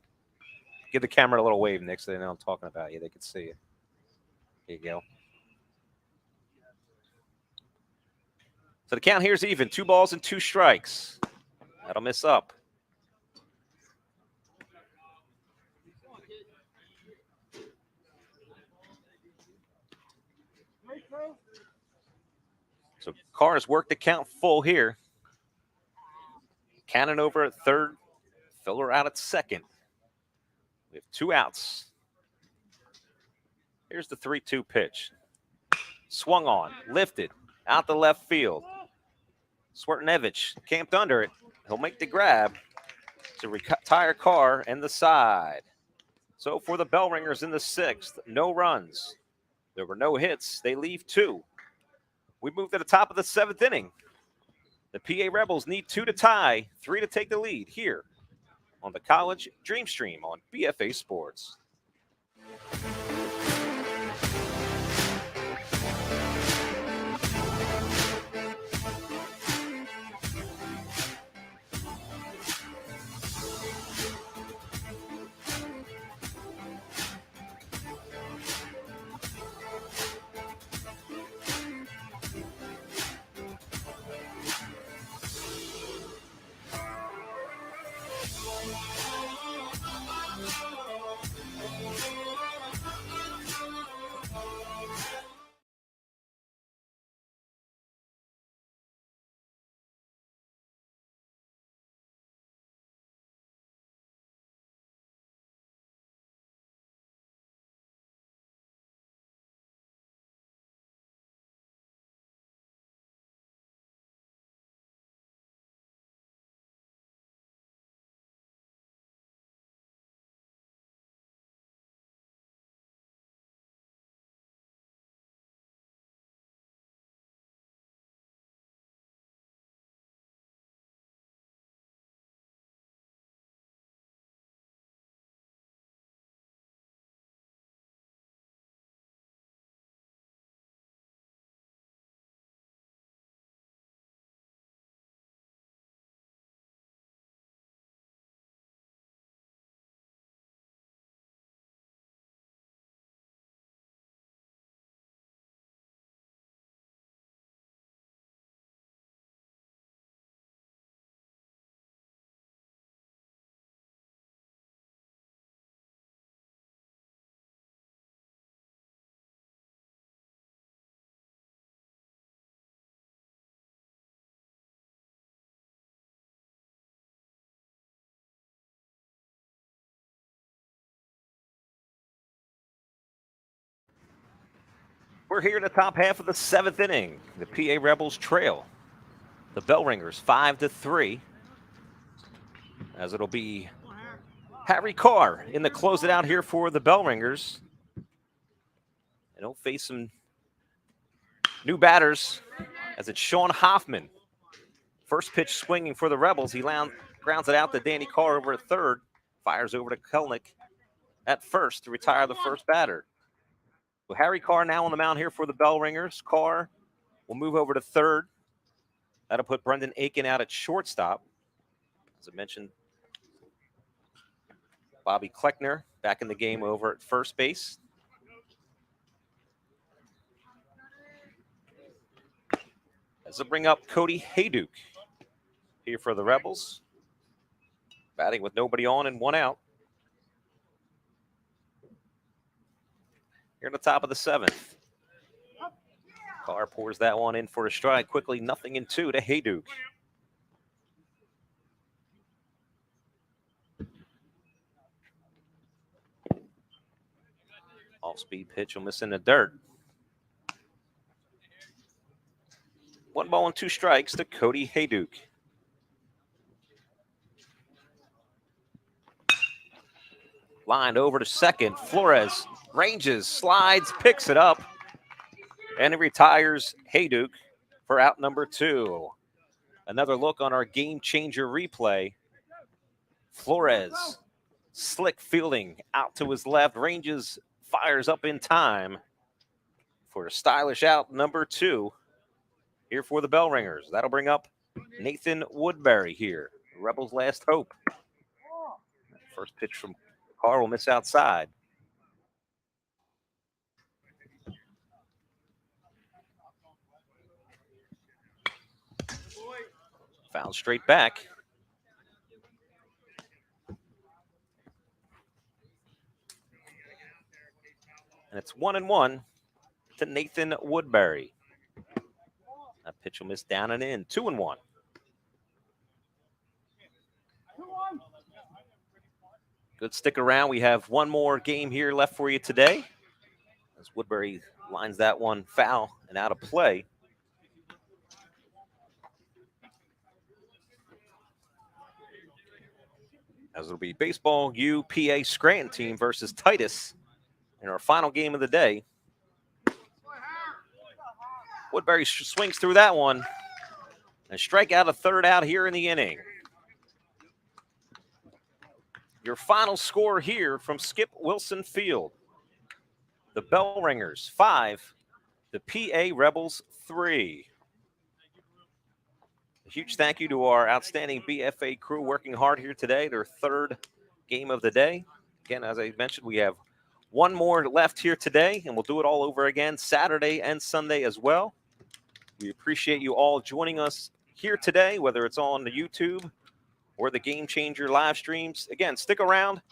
Give the camera a little wave, Nick, so they know I'm talking about you. They can see you. There you go. So the count here is even. 2 balls and 2 strikes. That'll miss up. So Carr has worked the count full here. Cannon over at third. Filler out at second. We have 2 outs. Here's the 3-2 pitch. Swung on, lifted, out the left field. Swertenevich camped under it. He'll make the grab to retire Carr and the side. So for the Bellringers in the 6th, no runs. There were no hits. They leave 2. We move to the top of the 7th inning. The PA Rebels need 2 to tie, 3 to take the lead here on the College Dreamstream on BFA Sports. We're here in the top half of the 7th inning. The PA Rebels trail the Bellringers 5-3, as it'll be Harry Carr in the close it out here for the Bellringers. And he'll face some new batters, as it's Sean Hoffman. First pitch swinging for the Rebels. He grounds it out to Danny Carr over at third. Fires over to Kelnick at first to retire the first batter. So Harry Carr now on the mound here for the Bellringers. Carr will move over to third. That'll put Brendan Aiken out at shortstop. As I mentioned, Bobby Kleckner back in the game over at first base. As they bring up Cody Hayduke here for the Rebels. Batting with nobody on and one out. Here in the top of the 7th. Carr pours that one in for a strike. Quickly, 0-2 to Hayduke. Off-speed pitch will miss in the dirt. 1 ball and 2 strikes to Cody Hayduke. Lined over to second. Flores ranges, slides, picks it up, and he retires Hayduke for out number 2. Another look on our game changer replay. Flores, slick fielding out to his left, ranges, fires up in time for a stylish out number 2 here for the Bellringers. That'll bring up Nathan Woodbury here, Rebels' last hope. First pitch from Carr will miss outside. Foul straight back. And it's 1-1 to Nathan Woodbury. That pitch will miss down and in. 2-1. Good stick around. We have one more game here left for you today, as Woodbury lines that one foul and out of play. As it'll be baseball U PA Scranton team versus Titus in our final game of the day. Woodbury swings through that one and strike out a third out here in the inning. Your final score here from Skip Wilson Field. The Bellringers 5, the PA Rebels 3. A huge thank you to our outstanding BFA crew working hard here today, their 3rd game of the day. Again, as I mentioned, we have one more left here today, and we'll do it all over again Saturday and Sunday as well. We appreciate you all joining us here today, whether it's on the YouTube or the Game Changer live streams. Again, stick around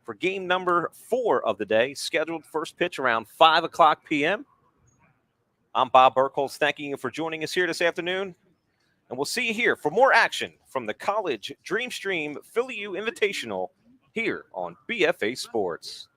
for game number 4 of the day, scheduled first pitch around 5 o'clock p.m. I'm Bob Burkholz, thanking you for joining us here this afternoon, and we'll see you here for more action from the College Dreamstream Philly U Invitational here on BFA Sports.